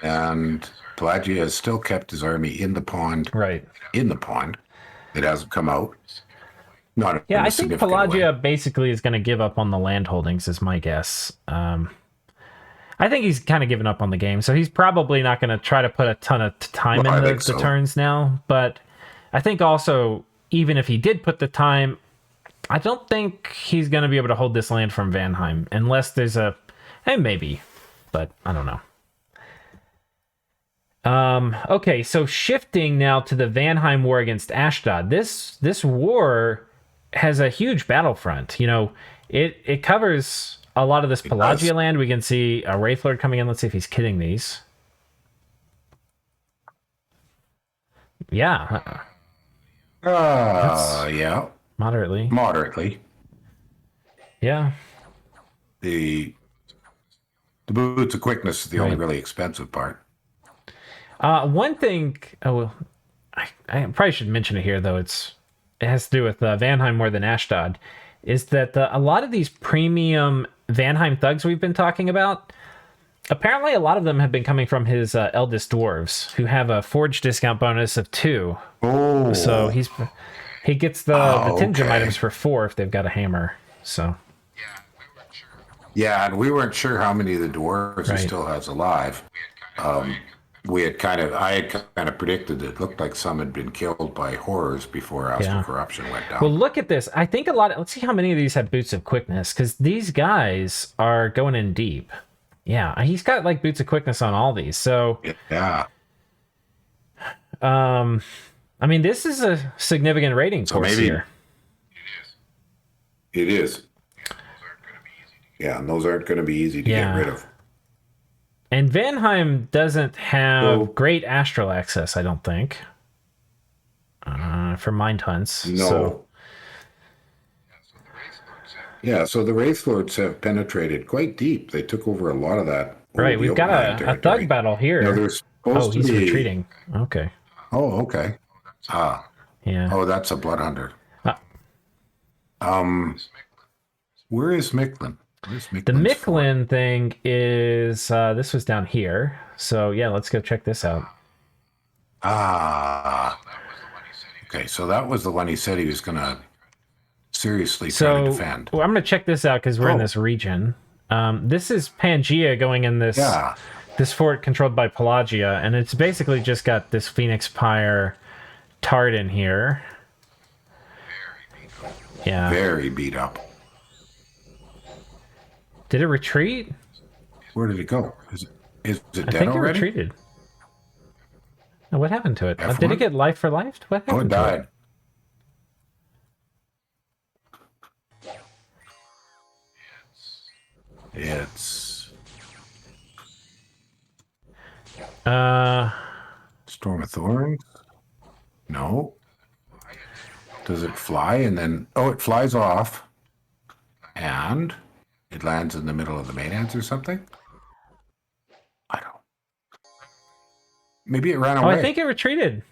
[SPEAKER 2] And Pelagia has still kept his army in the pond.
[SPEAKER 1] Right.
[SPEAKER 2] In the pond. It hasn't come out. Not
[SPEAKER 1] I think Pelagia basically is going to give up on the land holdings, is my guess. I think he's kind of given up on the game. So he's probably not going to try to put a ton of time in the turns now. But I think also, even if he did put the time, I don't think he's going to be able to hold this land from Vanheim unless there's a... maybe, but I don't know. Okay, so shifting now to the Vanheim War against Ashdod. This war has a huge battlefront. You know, it covers a lot of this Pangaea land. We can see a Wraithlord coming in. Let's see if he's kidding these. Yeah.
[SPEAKER 2] Yeah.
[SPEAKER 1] Moderately.
[SPEAKER 2] Moderately.
[SPEAKER 1] Yeah.
[SPEAKER 2] The boots of quickness is the only really expensive part.
[SPEAKER 1] One thing, I probably should mention it here, though it has to do with Vanheim more than Ashdod, is that a lot of these premium Vanheim thugs we've been talking about, apparently a lot of them have been coming from his eldest dwarves, who have a forge discount bonus of 2.
[SPEAKER 2] Oh.
[SPEAKER 1] So he gets the tin gem items for 4 if they've got a hammer. So.
[SPEAKER 2] Yeah, and we weren't sure how many of the dwarves he still has alive. I had kind of predicted it looked like some had been killed by horrors before Astral Corruption went down.
[SPEAKER 1] Well, look at this. I think let's see how many of these have Boots of Quickness, because these guys are going in deep. Yeah, he's got like Boots of Quickness on all these. So
[SPEAKER 2] yeah.
[SPEAKER 1] I mean, this is a significant rating course here.
[SPEAKER 2] It is. Yeah, and those aren't going to be easy to get rid of.
[SPEAKER 1] And Vanheim doesn't have great astral access, I don't think, for mind hunts.
[SPEAKER 2] No.
[SPEAKER 1] So.
[SPEAKER 2] Yeah, so the Wraithlords have penetrated quite deep. They took over a lot of that.
[SPEAKER 1] Right, we've got a thug battle here.
[SPEAKER 2] Now,
[SPEAKER 1] he's retreating. Okay.
[SPEAKER 2] Oh, okay.
[SPEAKER 1] Yeah.
[SPEAKER 2] Oh, that's a Bloodhunter. Where is Micklin?
[SPEAKER 1] The Micklin thing is this was down here. So yeah, let's go check this out.
[SPEAKER 2] Okay, so that was the one he said he was going to seriously try to defend.
[SPEAKER 1] Well, I'm going to check this out because we're in this region. This is Pangaea going in this fort controlled by Pelagia, and it's basically just got this Phoenix Pyre tart in here. Yeah.
[SPEAKER 2] Very beat up.
[SPEAKER 1] Did it retreat?
[SPEAKER 2] Where did it go? Is it dead already?
[SPEAKER 1] I think it retreated. Oh, what happened to it? Did it get life for life? What happened
[SPEAKER 2] to it? It's Storm of Thorns? No. Does it fly and then it flies off and it lands in the middle of the Maenads or something? I don't. Maybe it ran away.
[SPEAKER 1] I think it retreated.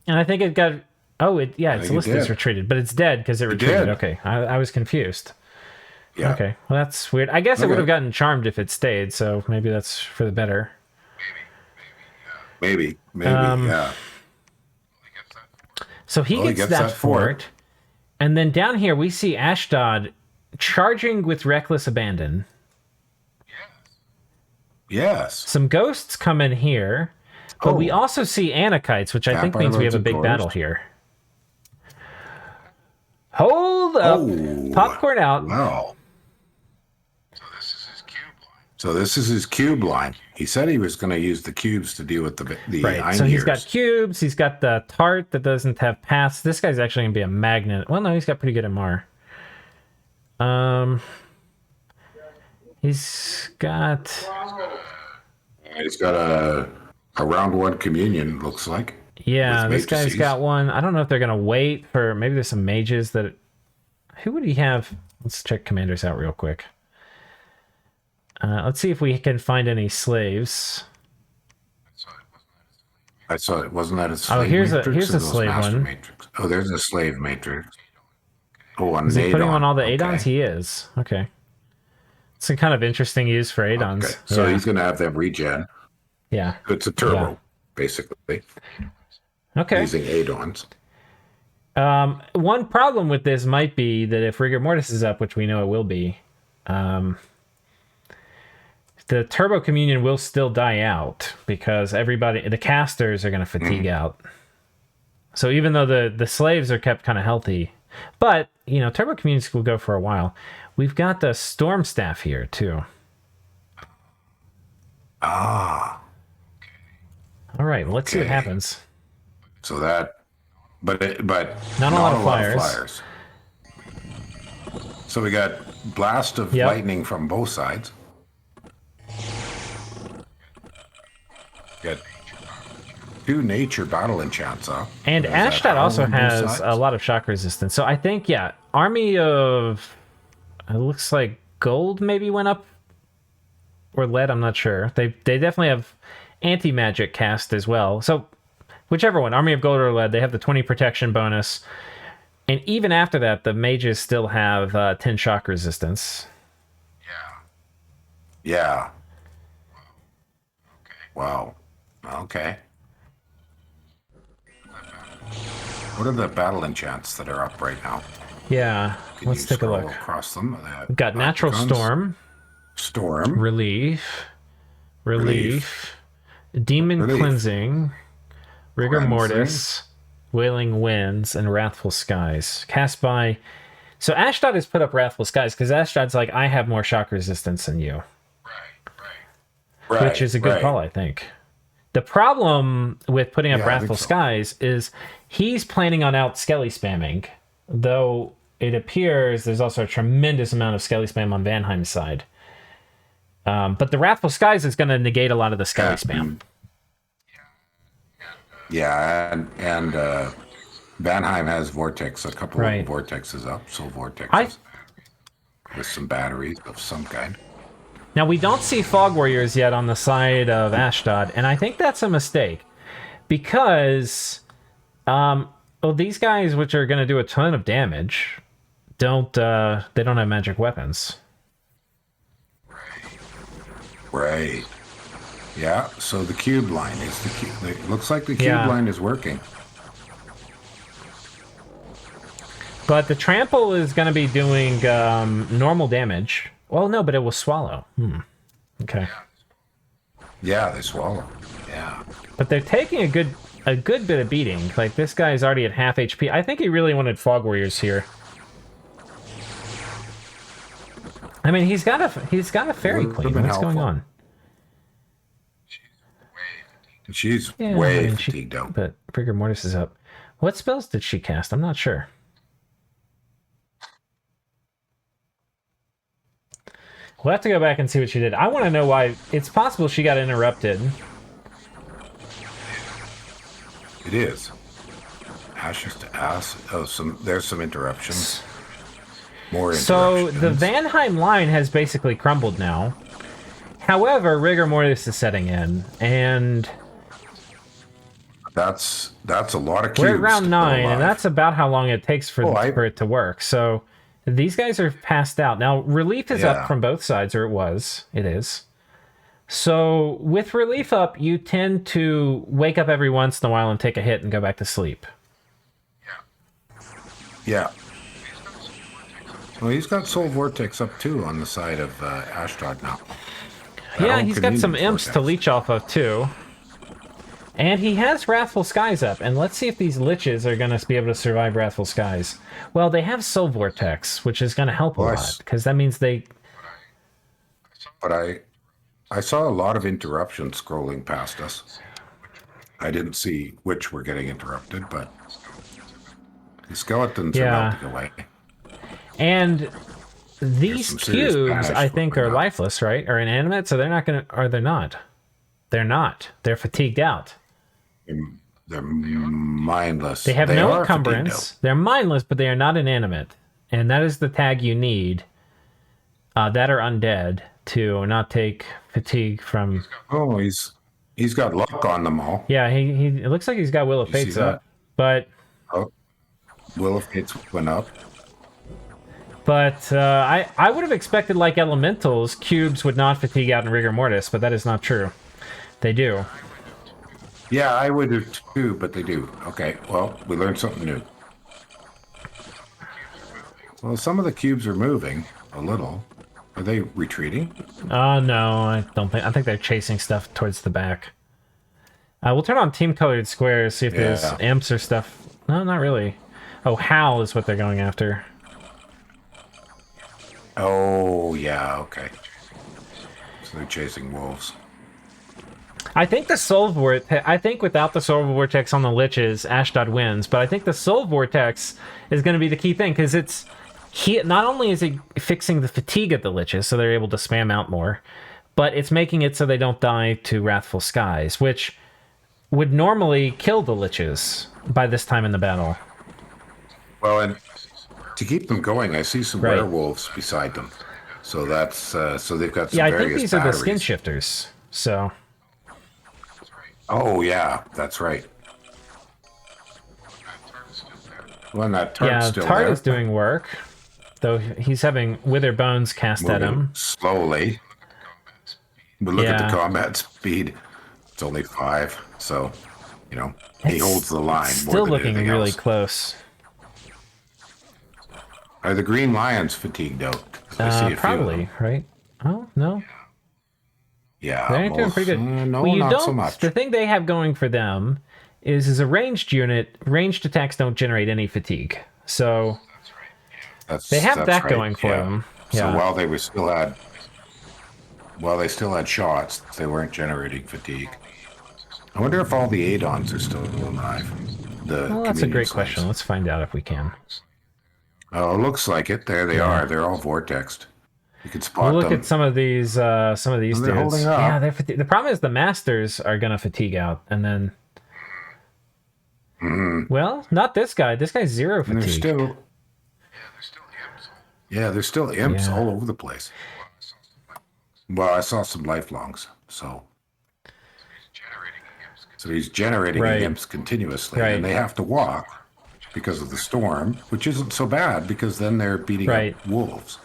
[SPEAKER 1] And I think it got it's listed as retreated, but it's dead because it retreated. Okay. I was confused. Yeah. Okay. Well, that's weird. I guess it would have gotten charmed if it stayed, so maybe that's for the better.
[SPEAKER 2] Maybe, yeah.
[SPEAKER 1] So he gets that fort. And then down here we see Ashdod charging with reckless abandon.
[SPEAKER 2] Yes.
[SPEAKER 1] Some ghosts come in here, but we also see Anakites, which I think means we have a big battle here. Hold up. Popcorn out.
[SPEAKER 2] Wow. So this is his cube line. He said he was going to use the cubes to deal with the
[SPEAKER 1] right. So he's got cubes. He's got the tart that doesn't have paths. This guy's actually going to be a magnet. Well, no, he's got pretty good MR. He's got
[SPEAKER 2] a round 1 communion, looks like.
[SPEAKER 1] Yeah, this guy's got one. I don't know if they're going to wait for... Maybe there's some mages that... Who would he have? Let's check commanders out real quick. Let's see if we can find any slaves.
[SPEAKER 2] I saw it. Wasn't that a slave
[SPEAKER 1] matrix? Here's a slave one.
[SPEAKER 2] Matrix? Oh, there's a slave matrix. Oh,
[SPEAKER 1] is he putting on all the Adons? He is. Okay. It's a kind of interesting use for Adons.
[SPEAKER 2] Okay. So he's going to have them regen.
[SPEAKER 1] Yeah.
[SPEAKER 2] It's a turbo, basically.
[SPEAKER 1] Okay.
[SPEAKER 2] Using Adons.
[SPEAKER 1] One problem with this might be that if Rigor Mortis is up, which we know it will be, the Turbo Communion will still die out because the casters are going to fatigue out. So even though the slaves are kept kind of healthy, But, turbo communities will go for a while. We've got the storm staff here, too.
[SPEAKER 2] Ah.
[SPEAKER 1] All right, well, let's see what happens.
[SPEAKER 2] So that, but
[SPEAKER 1] not a lot of flyers.
[SPEAKER 2] So we got blast of lightning from both sides. Get 2 nature battle enchants up.
[SPEAKER 1] And Ashdod also has a lot of shock resistance. So I think, army of, it looks like gold maybe went up, or lead, I'm not sure. They definitely have anti-magic cast as well. So whichever one, army of gold or lead, they have the 20 protection bonus. And even after that, the mages still have 10 shock resistance.
[SPEAKER 2] Yeah. Wow. Okay. What are the battle enchants that are up right now?
[SPEAKER 1] Yeah, let's take a look.
[SPEAKER 2] Across them.
[SPEAKER 1] We've got Natural Storm. Relief. Demon Cleansing. Rigor Mortis. Wailing Winds, and Wrathful Skies. Cast by... So Ashdod has put up Wrathful Skies, because Ashdod's like, I have more shock resistance than you.
[SPEAKER 2] Right.
[SPEAKER 1] Which is a good call, I think. The problem with putting up Wrathful Skies is he's planning on out Skelly spamming, though it appears there's also a tremendous amount of Skelly spam on Vanheim's side. But the Wrathful Skies is going to negate a lot of the Skelly spam.
[SPEAKER 2] Yeah, and Vanheim has Vortex, a couple of Vortexes up, so Vortexes with some batteries of some kind.
[SPEAKER 1] Now, we don't see Fog Warriors yet on the side of Ashdod, and I think that's a mistake. Because, these guys, which are going to do a ton of damage, they don't have magic weapons.
[SPEAKER 2] Right. Yeah, so the cube line is the cube. It looks like the cube line is working.
[SPEAKER 1] But the trample is going to be doing normal damage. Well, no, but it will swallow. Okay.
[SPEAKER 2] Yeah, they swallow. Yeah.
[SPEAKER 1] But they're taking a good bit of beating. Like, this guy's already at half HP. I think he really wanted Fog Warriors here. I mean, he's got a Fairy Queen. What's going on?
[SPEAKER 2] She's way fatigued out.
[SPEAKER 1] But Rigor Mortis is up. What spells did she cast? I'm not sure. We'll have to go back and see what she did. I want to know why. It's possible she got interrupted.
[SPEAKER 2] It is. Ashes to ass. Oh, there's some interruptions. More interruptions.
[SPEAKER 1] So the Vanheim line has basically crumbled now. However, Rigor Mortis is setting in, and
[SPEAKER 2] that's a lot of cubes.
[SPEAKER 1] We're at round 9, and that's about how long it takes for it to work. So these guys are passed out. Now, relief is up from both sides, or it is. So with relief up, you tend to wake up every once in a while and take a hit and go back to sleep.
[SPEAKER 2] Yeah. Well, he's got Soul Vortex up too on the side of Ashdod now.
[SPEAKER 1] Yeah, he's got some imps to leech off of too. And he has Wrathful Skies up, and let's see if these liches are going to be able to survive Wrathful Skies. Well, they have Soul Vortex, which is going to help a lot, because that means they...
[SPEAKER 2] But I saw a lot of interruptions scrolling past us. I didn't see which were getting interrupted, but the skeletons are melting away.
[SPEAKER 1] And these cubes, I think, are lifeless, right? Or inanimate, so they're not going to... Or they're not. They're not. They're fatigued out.
[SPEAKER 2] They're mindless.
[SPEAKER 1] They have no encumbrance. They're mindless, but they are not inanimate. And that is the tag you need. That are undead to not take fatigue from...
[SPEAKER 2] Oh, he's got luck on them all.
[SPEAKER 1] Yeah, it looks like he's got Will of Fates up. But...
[SPEAKER 2] Oh, Will of Fates went up.
[SPEAKER 1] But I would have expected, like elementals, cubes would not fatigue out in Rigor Mortis, but that is not true. They do.
[SPEAKER 2] Yeah, I would have too, but they do. Okay, well, we learned something new. Well, some of the cubes are moving a little. Are they retreating?
[SPEAKER 1] No, I don't think. I think they're chasing stuff towards the back. We'll turn on team-colored squares, see if there's imps or stuff. No, not really. Oh, Hal is what they're going after.
[SPEAKER 2] Oh, yeah, okay. So they're chasing wolves.
[SPEAKER 1] I think the Soul Vortex. I think without the Soul Vortex on the Liches, Ashdod wins. But I think the Soul Vortex is going to be the key thing because not only is it fixing the fatigue of the Liches, so they're able to spam out more, but it's making it so they don't die to Wrathful Skies, which would normally kill the Liches by this time in the battle.
[SPEAKER 2] Well, and to keep them going, I see some werewolves beside them. So that's so they've got some
[SPEAKER 1] I
[SPEAKER 2] various
[SPEAKER 1] think these
[SPEAKER 2] batteries.
[SPEAKER 1] are the skin shifters. So.
[SPEAKER 2] Oh yeah, that's right. Well, that Tart's still
[SPEAKER 1] Tart
[SPEAKER 2] there.
[SPEAKER 1] is doing work, though he's having Wither Bones cast at him
[SPEAKER 2] slowly. But look at the combat speed; it's only 5. So, he holds the line.
[SPEAKER 1] Still
[SPEAKER 2] more than
[SPEAKER 1] looking really
[SPEAKER 2] else.
[SPEAKER 1] close.
[SPEAKER 2] Are the Green Lions fatigued out? I see
[SPEAKER 1] probably, right? Oh no.
[SPEAKER 2] Yeah,
[SPEAKER 1] they're doing pretty good.
[SPEAKER 2] No,
[SPEAKER 1] well,
[SPEAKER 2] not so much.
[SPEAKER 1] The thing they have going for them is as a ranged unit, ranged attacks don't generate any fatigue. So they have that going for them.
[SPEAKER 2] So while they still had shots, they weren't generating fatigue. I wonder if all the Adons are still alive.
[SPEAKER 1] That's a great question. Let's find out if we can.
[SPEAKER 2] Oh, it looks like it. There they are. They're all vortexed. You can spot them.
[SPEAKER 1] Look at some of these dudes.
[SPEAKER 2] Holding up.
[SPEAKER 1] Yeah, the problem is the masters are gonna fatigue out, and then. Well, not this guy. This guy's 0 fatigue.
[SPEAKER 2] They're still imps all over the place. Well, I saw some lifelongs, so he's generating imps continuously, and they have to walk because of the storm, which isn't so bad because then they're beating up wolves.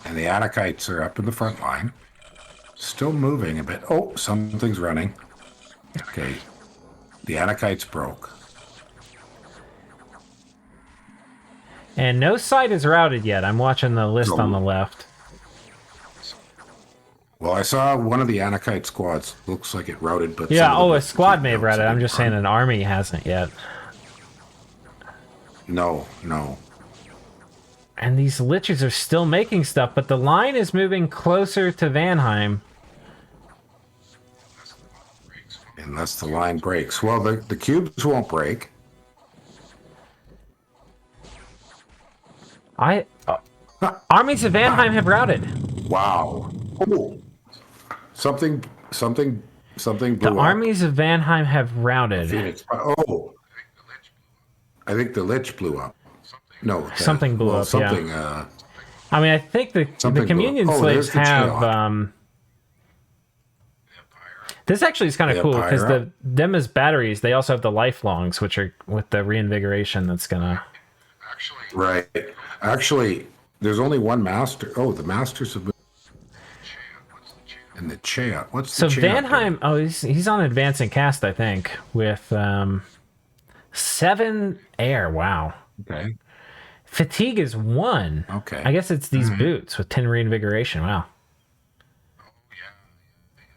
[SPEAKER 2] And the Anakites are up in the front line, still moving a bit. Oh, something's running. Okay, the Anakites broke.
[SPEAKER 1] And no site is routed yet. I'm watching the list on the left.
[SPEAKER 2] Well, I saw one of the Anakite squads. Looks like it routed, but
[SPEAKER 1] a squad may have routed. I'm just saying an army hasn't yet.
[SPEAKER 2] No.
[SPEAKER 1] And these Liches are still making stuff, but the line is moving closer to Vanheim.
[SPEAKER 2] Unless the line breaks. Well, the cubes won't break.
[SPEAKER 1] Armies of Vanheim have routed.
[SPEAKER 2] Wow. Oh. Something blew
[SPEAKER 1] The armies of Vanheim have routed.
[SPEAKER 2] Phoenix. Oh. I think the Lich blew up. No.
[SPEAKER 1] Something blew up,
[SPEAKER 2] something,
[SPEAKER 1] I think the Communion slaves have... This actually is kind of cool, because them as batteries, they also have the lifelongs, which are with the reinvigoration that's going to...
[SPEAKER 2] Right. Actually, there's only one master. Oh, the masters have... And the Chea. What's the Chea?
[SPEAKER 1] So Vanheim, he's on advancing cast, I think, with 7 air. Wow.
[SPEAKER 2] Okay.
[SPEAKER 1] Fatigue is 1.
[SPEAKER 2] Okay.
[SPEAKER 1] I guess it's these boots with 10 reinvigoration. Wow.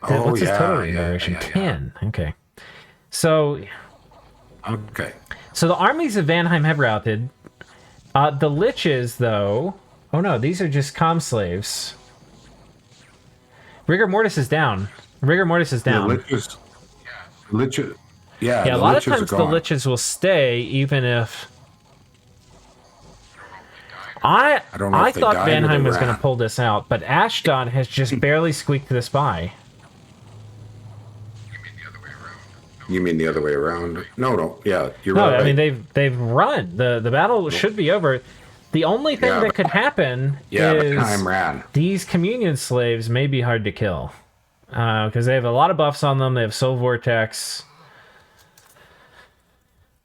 [SPEAKER 1] What's his total reinvigoration? 10. Okay. So.
[SPEAKER 2] Okay.
[SPEAKER 1] So the armies of Vanheim have routed. The Liches, though. Oh no, these are just comm slaves. Rigor Mortis is down. Rigor Mortis is down.
[SPEAKER 2] Liches.
[SPEAKER 1] Yeah, a lot of times the Liches will stay even if... I thought Vanheim was going to pull this out, but Ashdod has just barely squeaked this by.
[SPEAKER 2] You mean the other way around? No. Yeah, you're right.
[SPEAKER 1] No, I mean they've run. The battle should be over. The only thing that could happen is
[SPEAKER 2] time ran.
[SPEAKER 1] These Communion slaves may be hard to kill because they have a lot of buffs on them. They have Soul Vortex,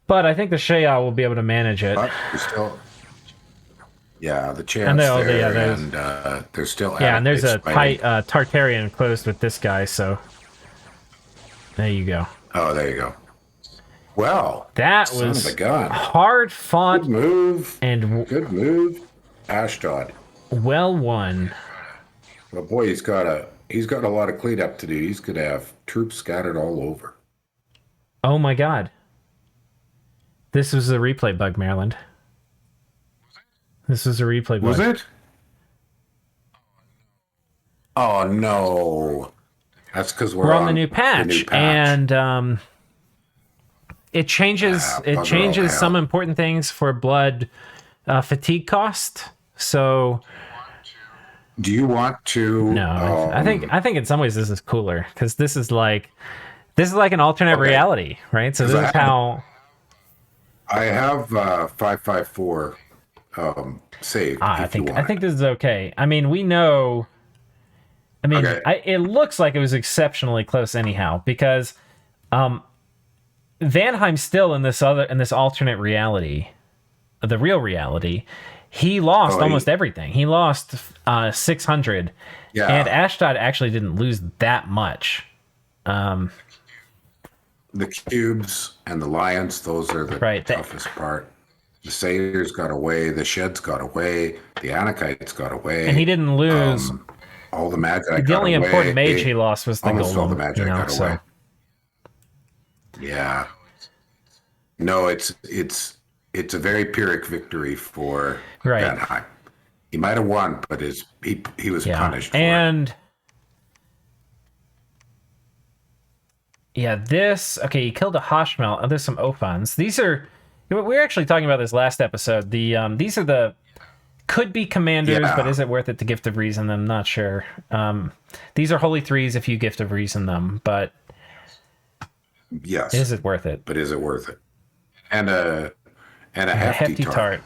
[SPEAKER 1] but I think the Shea will be able to manage it.
[SPEAKER 2] But the chance they're still
[SPEAKER 1] and there's a Tartarian closed with this guy, so there you go.
[SPEAKER 2] Oh, there you go. Well,
[SPEAKER 1] that was hard fought.
[SPEAKER 2] Good move.
[SPEAKER 1] And
[SPEAKER 2] good move, Ashdod.
[SPEAKER 1] Well won.
[SPEAKER 2] Well, boy, he's got a lot of cleanup to do. He's going to have troops scattered all over.
[SPEAKER 1] Oh my God. This was a replay bug, Maryland. This was a replay bug.
[SPEAKER 2] Was it? Oh no. That's because we're
[SPEAKER 1] on the new patch. And it changes some important things for blood fatigue cost. So
[SPEAKER 2] do you want to?
[SPEAKER 1] No, I think in some ways this is cooler because this is like an alternate reality, right? So this is how
[SPEAKER 2] I have 554 saved.
[SPEAKER 1] I think this is okay. I mean, we know. I mean, it looks like it was exceptionally close anyhow because Vanheim's still in this alternate reality, the real reality. He lost almost everything. He lost 600, and Ashdod actually didn't lose that much.
[SPEAKER 2] The cubes and the lions; those are the toughest part. The satyrs got away. The sheds got away. The Anakites got away,
[SPEAKER 1] and he didn't lose.
[SPEAKER 2] All the magi.
[SPEAKER 1] The only important mage he lost was the golem.
[SPEAKER 2] All the magi got away. Yeah. No, it's a very Pyrrhic victory for Vanheim. He might have won, but he was punished.
[SPEAKER 1] And he killed a Hashmal. There's some Ophans. These are we were actually talking about this last episode. These are the could be commanders, but is it worth it to Gift of Reason them? Not sure. These are Holy Threes if you Gift of Reason them, but
[SPEAKER 2] yes,
[SPEAKER 1] is it worth it?
[SPEAKER 2] But is it worth it? And a hefty tart.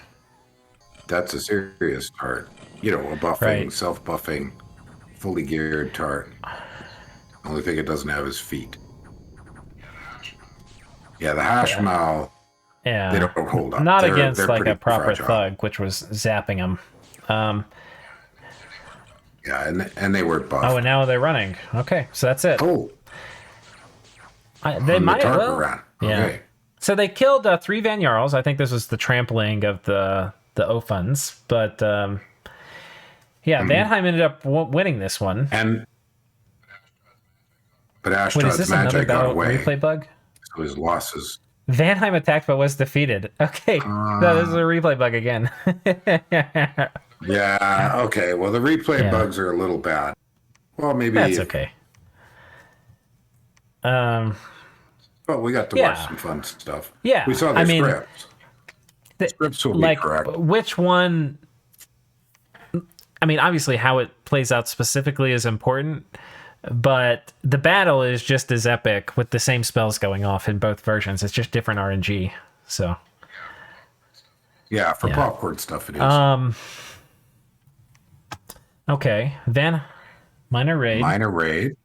[SPEAKER 2] That's a serious tart. A buffing, self-buffing, fully geared tart. Only thing it doesn't have is feet. Yeah, the Hashmal.
[SPEAKER 1] Yeah,
[SPEAKER 2] they don't hold up.
[SPEAKER 1] Not against like a proper thug, which was zapping them.
[SPEAKER 2] Yeah, and they were buffed.
[SPEAKER 1] Oh, and now they're running. Okay, so that's it.
[SPEAKER 2] Oh,
[SPEAKER 1] they might well.
[SPEAKER 2] Run.
[SPEAKER 1] Yeah.
[SPEAKER 2] Okay.
[SPEAKER 1] So they killed 3 Van Jarls. I think this was the trampling of the Ophans, but Vanheim ended up winning this one.
[SPEAKER 2] But Ashdod's magic got away.
[SPEAKER 1] Replay bug.
[SPEAKER 2] So his losses.
[SPEAKER 1] Vanheim attacked but was defeated. Okay, no, this is a replay bug again.
[SPEAKER 2] Yeah. Okay. Well, the replay bugs are a little bad. Well, maybe
[SPEAKER 1] that's okay.
[SPEAKER 2] Well, we got to watch some fun stuff.
[SPEAKER 1] Yeah,
[SPEAKER 2] we saw the scripts. The scripts will be correct.
[SPEAKER 1] Which one? I mean, obviously, how it plays out specifically is important, but the battle is just as epic with the same spells going off in both versions. It's just different RNG. So,
[SPEAKER 2] yeah, for popcorn stuff, it is.
[SPEAKER 1] Okay, Minor Raid.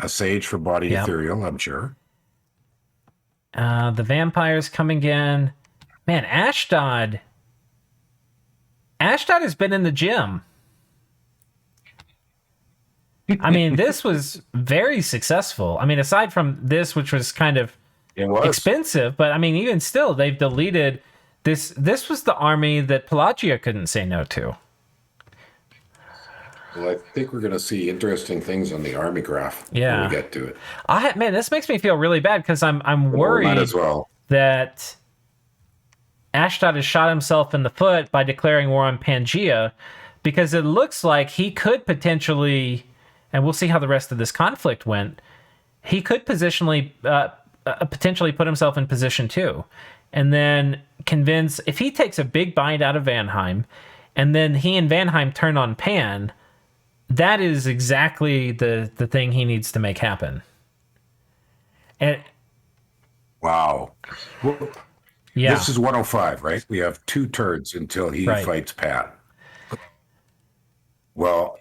[SPEAKER 2] A sage for body ethereal, I'm sure.
[SPEAKER 1] The vampires coming in. Man, Ashdod has been in the gym. I mean, this was very successful. I mean, aside from this, which was kind of expensive, but I mean, even still, they've deleted this. This was the army that Pelagia couldn't say no to.
[SPEAKER 2] Well, I think we're going to see interesting things on the army graph when we get to it.
[SPEAKER 1] Man, this makes me feel really bad because I'm worried that Ashdod has shot himself in the foot by declaring war on Pangaea, because it looks like he could potentially, and we'll see how the rest of this conflict went, he could potentially put himself in position too, and then convince, if he takes a big bite out of Vanheim, and then he and Vanheim turn on Pan, that is exactly the thing he needs to make happen. And
[SPEAKER 2] wow. Well, this is 105, right? We have 2 turns until he fights Pat. Well,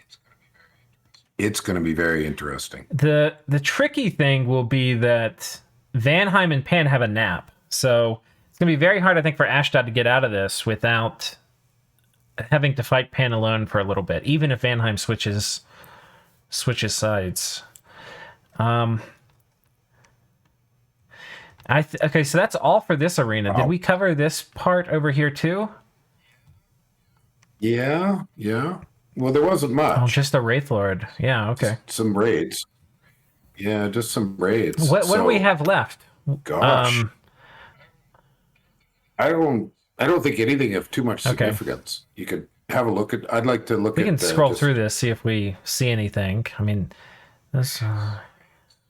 [SPEAKER 2] it's going to be very interesting.
[SPEAKER 1] The tricky thing will be that Vanheim and Pan have a nap. So it's going to be very hard, I think, for Ashdod to get out of this without having to fight Pan alone for a little bit, even if Vanheim switches sides. Okay, so that's all for this arena. Did we cover this part over here too?
[SPEAKER 2] Yeah. Well, there wasn't much.
[SPEAKER 1] Oh, just a Wraith Lord. Yeah, okay.
[SPEAKER 2] Some raids. Yeah, just some raids.
[SPEAKER 1] What do we have left?
[SPEAKER 2] Gosh. I don't think anything of too much
[SPEAKER 1] Okay.
[SPEAKER 2] significance. You could have a look at. I'd like to look
[SPEAKER 1] We
[SPEAKER 2] at.
[SPEAKER 1] can scroll
[SPEAKER 2] Just
[SPEAKER 1] through this, see if we see anything. I mean, this.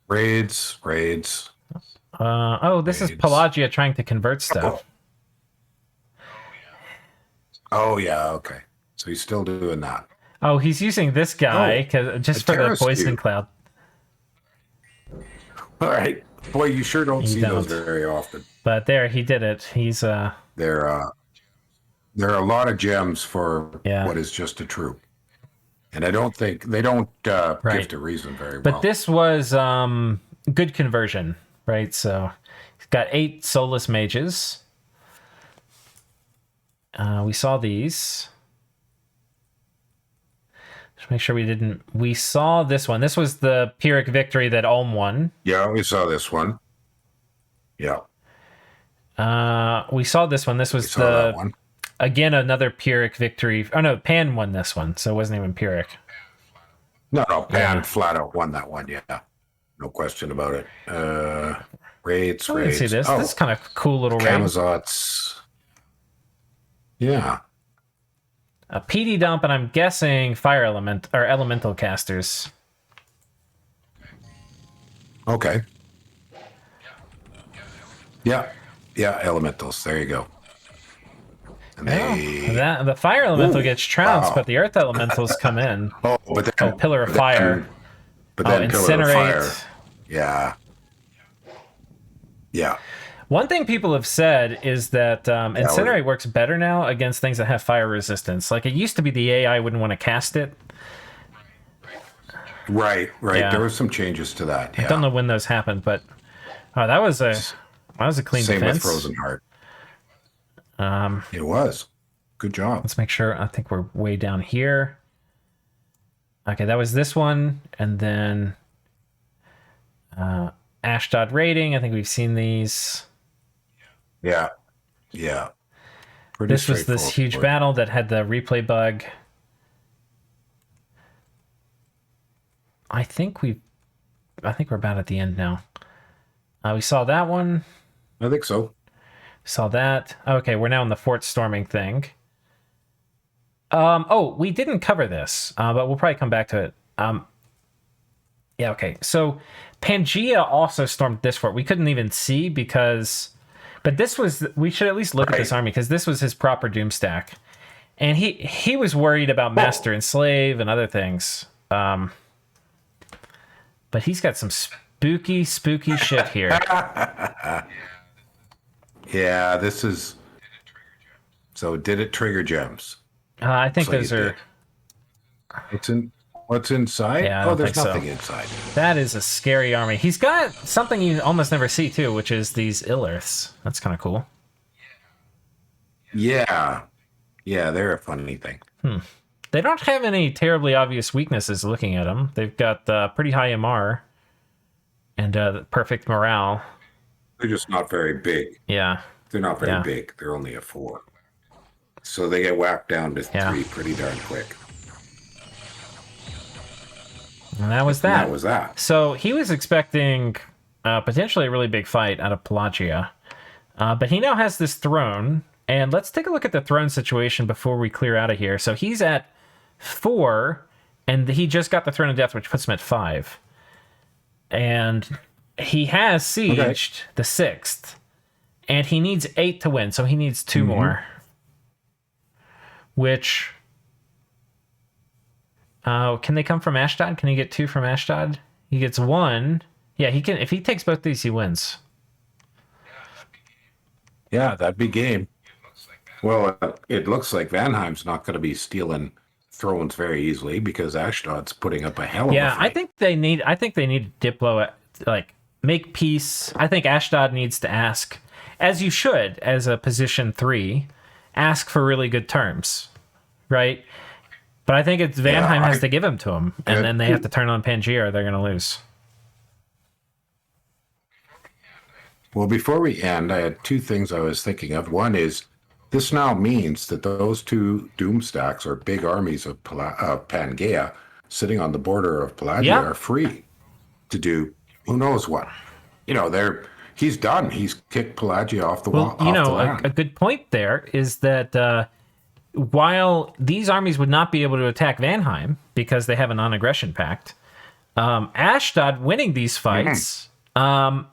[SPEAKER 2] raids.
[SPEAKER 1] Oh, this is
[SPEAKER 2] Raids.
[SPEAKER 1] Pelagia trying to convert stuff.
[SPEAKER 2] Oh yeah. Okay. So he's still doing that.
[SPEAKER 1] Oh, he's using this guy just for the
[SPEAKER 2] terrorist
[SPEAKER 1] poison
[SPEAKER 2] cube.
[SPEAKER 1] cloud.
[SPEAKER 2] All right. Boy, you sure don't see those
[SPEAKER 1] don't.
[SPEAKER 2] very often.
[SPEAKER 1] But there, he did it. He's
[SPEAKER 2] There are a lot of gems for
[SPEAKER 1] Yeah.
[SPEAKER 2] what is just a troop, and I don't think they don't
[SPEAKER 1] Right.
[SPEAKER 2] give the reason very well.
[SPEAKER 1] But this was good conversion, right? So he's got 8 soulless mages. We saw these. Just make sure we saw this one. This was the Pyrrhic victory that Ulm won.
[SPEAKER 2] Yeah, we saw this one. Yeah,
[SPEAKER 1] We saw this one. This
[SPEAKER 2] we
[SPEAKER 1] was
[SPEAKER 2] saw that one.
[SPEAKER 1] again another Pyrrhic victory. Oh no, Pan won this one, so it wasn't even Pyrrhic.
[SPEAKER 2] No, Pan
[SPEAKER 1] Yeah.
[SPEAKER 2] flat out won that one. Yeah, no question about it. Raids,
[SPEAKER 1] Oh, we can
[SPEAKER 2] raids.
[SPEAKER 1] see this.
[SPEAKER 2] Oh,
[SPEAKER 1] This is kind of cool little raid.
[SPEAKER 2] Camazots. Yeah.
[SPEAKER 1] A PD dump, and I'm guessing fire element or elemental casters.
[SPEAKER 2] Okay. Yeah. Yeah. Elementals. There you go. And
[SPEAKER 1] The fire elemental
[SPEAKER 2] Ooh,
[SPEAKER 1] gets trounced,
[SPEAKER 2] wow.
[SPEAKER 1] but the earth elementals come in.
[SPEAKER 2] Oh, but then
[SPEAKER 1] Pillar of fire.
[SPEAKER 2] But then Pillar of
[SPEAKER 1] Incinerate.
[SPEAKER 2] Fire. Yeah. Yeah.
[SPEAKER 1] One thing people have said is that Incinerate works better now against things that have fire resistance. Like it used to be the AI wouldn't want to cast it.
[SPEAKER 2] Right.
[SPEAKER 1] Yeah.
[SPEAKER 2] There were some changes to that. Yeah.
[SPEAKER 1] I don't know when those happened, but that was a clean
[SPEAKER 2] Same
[SPEAKER 1] defense.
[SPEAKER 2] with Frozen Heart. It was. Good job.
[SPEAKER 1] Let's make sure. I think we're way down here. Okay, that was this one, and then Ashdod raiding. I think we've seen these.
[SPEAKER 2] Yeah. Yeah. Pretty
[SPEAKER 1] This was this huge
[SPEAKER 2] straightforward.
[SPEAKER 1] battle that had the replay bug. I think we're about at the end now. We saw that one.
[SPEAKER 2] I think so.
[SPEAKER 1] Saw that. Okay, we're now in the fort storming thing. We didn't cover this, but we'll probably come back to it. Yeah, okay. So Pangaea also stormed this fort. We couldn't even see but this was, we should at least look at this army because this was his proper doom stack. And he was worried about master and slave and other things. But he's got some spooky shit here.
[SPEAKER 2] Yeah, this is. So did it trigger gems?
[SPEAKER 1] I think
[SPEAKER 2] So you
[SPEAKER 1] those are.
[SPEAKER 2] did. What's inside?
[SPEAKER 1] Yeah, I don't
[SPEAKER 2] there's
[SPEAKER 1] think so.
[SPEAKER 2] nothing inside.
[SPEAKER 1] That is a scary army. He's got something you almost never see too, which is these Illiths. That's kind of cool.
[SPEAKER 2] Yeah. Yeah, they're a funny thing.
[SPEAKER 1] They don't have any terribly obvious weaknesses looking at them. They've got pretty high MR and perfect morale.
[SPEAKER 2] They're just not very big.
[SPEAKER 1] Yeah.
[SPEAKER 2] They're not very
[SPEAKER 1] Yeah.
[SPEAKER 2] big. They're only a 4. So they get whacked down to 3 pretty darn quick.
[SPEAKER 1] And that was
[SPEAKER 2] And
[SPEAKER 1] that.
[SPEAKER 2] that was that.
[SPEAKER 1] So he was expecting potentially a really big fight out of Pelagia. But he now has this throne. And let's take a look at the throne situation before we clear out of here. So he's at 4, and he just got the Throne of Death, which puts him at 5. And he has sieged the 6th. And he needs 8 to win, so he needs 2 more. Which... can they come from Ashdod? Can he get 2 from Ashdod? He gets 1. Yeah, he can. If he takes both these, he wins.
[SPEAKER 2] Yeah, that'd be game. Well, it looks like Vanheim's not going to be stealing thrones very easily because Ashdod's putting up a hell of a
[SPEAKER 1] Yeah,
[SPEAKER 2] fight.
[SPEAKER 1] I think they need Diplo, like, make peace. I think Ashdod needs to ask, as you should, as a position 3, ask for really good terms, right? But I think it's Vanheim has to give them to him, and then they have to turn on Pangaea or they're going to lose.
[SPEAKER 2] Well, before we end, I had 2 things I was thinking of. One is this now means that those 2 doom stacks or big armies of Pangaea sitting on the border of Pelagia are free to do who knows what. You know, He's done. He's kicked Pelagia off the
[SPEAKER 1] Well,
[SPEAKER 2] wall, off the land.
[SPEAKER 1] a good point there is that while these armies would not be able to attack Vanheim because they have a non-aggression pact, Ashdod winning these fights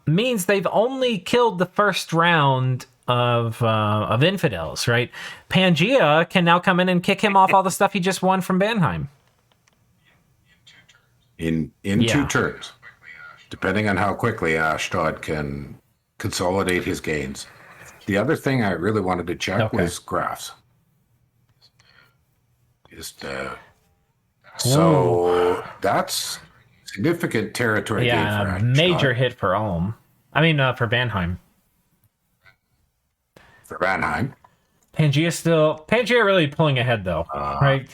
[SPEAKER 1] means they've only killed the first round of infidels, right? Pangaea can now come in and kick him off all the stuff he just won from Vanheim.
[SPEAKER 2] In 2 turns, depending on how quickly Ashdod can consolidate his gains. The other thing I really wanted to check was graphs. So that's significant territory gain for
[SPEAKER 1] Yeah, a
[SPEAKER 2] Ashdod.
[SPEAKER 1] major hit for Ulm. I mean, for Vanheim.
[SPEAKER 2] For Vanheim.
[SPEAKER 1] Pangaea really pulling ahead though, right?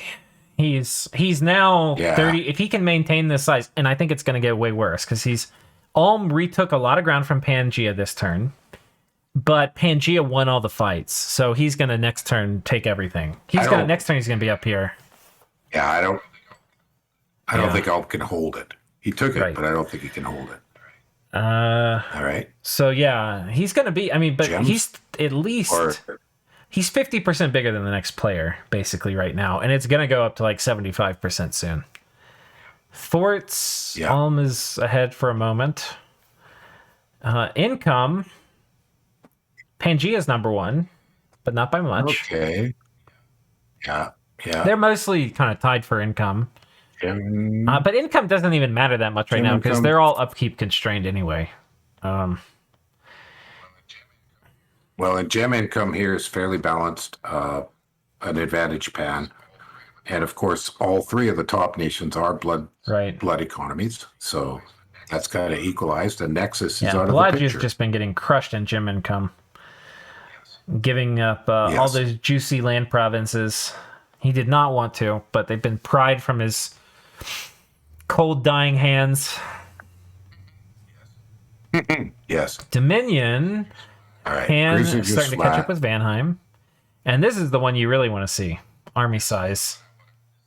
[SPEAKER 1] He's now 30. If he can maintain this size, and I think it's going to get way worse because Ulm retook a lot of ground from Pangaea this turn, but Pangaea won all the fights, so he's going to next turn take everything. Next turn he's going to be up here.
[SPEAKER 2] Yeah, I don't think Ulm can hold it. He took it, but I don't think he can hold it. All right.
[SPEAKER 1] So yeah, he's going to be. I mean, but Gems? He's at least. He's 50% bigger than the next player, basically, right now. And it's going to go up to like 75% soon. Forts, Ulm is ahead for a moment. Income, Pangaea's number 1, but not by much.
[SPEAKER 2] Okay. Yeah.
[SPEAKER 1] They're mostly kind of tied for income. But income doesn't even matter that much right now because they're all upkeep constrained anyway.
[SPEAKER 2] Well, and gem income here is fairly balanced, an advantage pan. And of course, all 3 of the top nations are blood economies. So that's kind of equalized. And Nexus is out of the picture.
[SPEAKER 1] Pelagia's just been getting crushed in gem income. Giving up all those juicy land provinces. He did not want to, but they've been pried from his cold, dying hands.
[SPEAKER 2] Yes.
[SPEAKER 1] Dominion...
[SPEAKER 2] All right.
[SPEAKER 1] Pan starting to catch up with Vanheim. And this is the one you really want to see. Army size.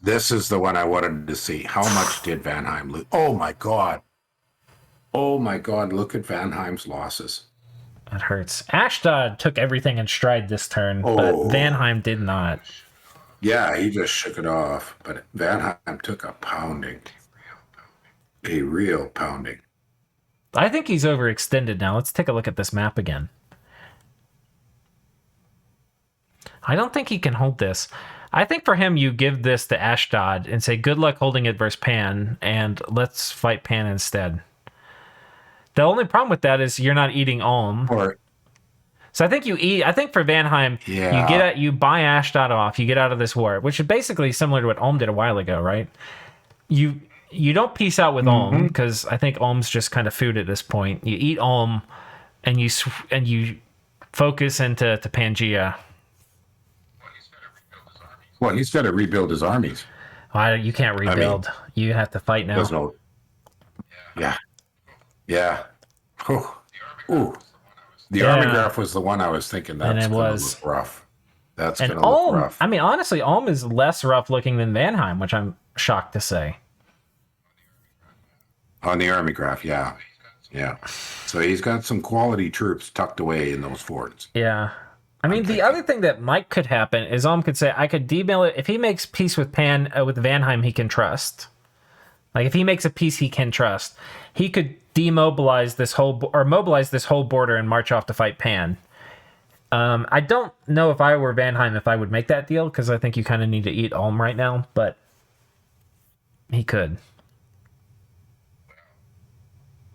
[SPEAKER 2] This is the one I wanted to see. How much did Vanheim lose? Oh, my God. Oh, my God. Look at Vanheim's losses.
[SPEAKER 1] That hurts. Ashdod took everything in stride this turn, but Vanheim did not.
[SPEAKER 2] Yeah, he just shook it off. But Vanheim took a pounding. A real pounding.
[SPEAKER 1] I think he's overextended now. Let's take a look at this map again. I don't think he can hold this. I think for him, you give this to Ashdod and say, good luck holding it versus Pan, and let's fight Pan instead. The only problem with that is you're not eating Ulm. So I think for Vanheim, you buy Ashdod off, you get out of this war, which is basically similar to what Ulm did a while ago, right? You don't peace out with Ulm, because I think Ulm's just kind of food at this point. You eat Ulm, and you focus into Pangaea.
[SPEAKER 2] Well, he's got to rebuild his armies.
[SPEAKER 1] You can't rebuild. You have to fight now.
[SPEAKER 2] Yeah. Ooh. The army graph was the one I was thinking. That's going to look rough. That's going to look rough.
[SPEAKER 1] I mean, honestly, Ulm is less rough looking than Vanheim, which I'm shocked to say.
[SPEAKER 2] On the army graph, yeah. So he's got some quality troops tucked away in those forts.
[SPEAKER 1] Yeah. I mean, the other thing that could happen is Ulm could say, I could demill it. If he makes peace with with Vanheim, he can trust. Like, if he makes a peace he can trust, he could mobilize this whole border and march off to fight Pan. I don't know if I were Vanheim if I would make that deal, because I think you kind of need to eat Ulm right now, but he could.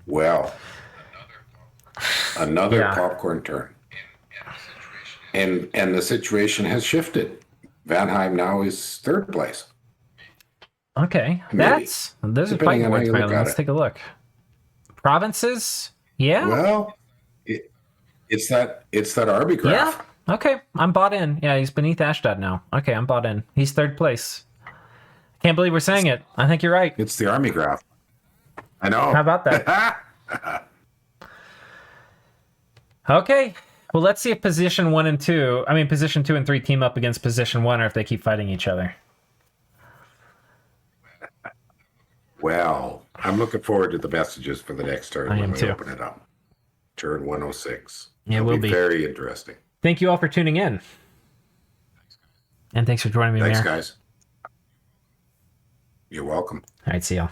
[SPEAKER 2] Well, another popcorn turn. And the situation has shifted. Vanheim now is 3rd place.
[SPEAKER 1] Okay. Those are fighting words, let's take a look. Provinces? Yeah.
[SPEAKER 2] Well, it's that army graph.
[SPEAKER 1] Yeah. Okay. I'm bought in. Yeah, he's beneath Ashdod now. Okay, I'm bought in. He's 3rd place. Can't believe we're saying it. I think you're right.
[SPEAKER 2] It's the army graph. I know.
[SPEAKER 1] How about that? Okay. Well, let's see if position 2 and 3 team up against position 1, or if they keep fighting each other.
[SPEAKER 2] Well, I'm looking forward to the messages for the next turn when we open it up. turn 106.
[SPEAKER 1] It
[SPEAKER 2] It'll
[SPEAKER 1] will be.
[SPEAKER 2] very interesting.
[SPEAKER 1] Thank you all for tuning in. And thanks for joining me,
[SPEAKER 2] Thanks,
[SPEAKER 1] Mayor.
[SPEAKER 2] guys. You're welcome.
[SPEAKER 1] All right, see y'all.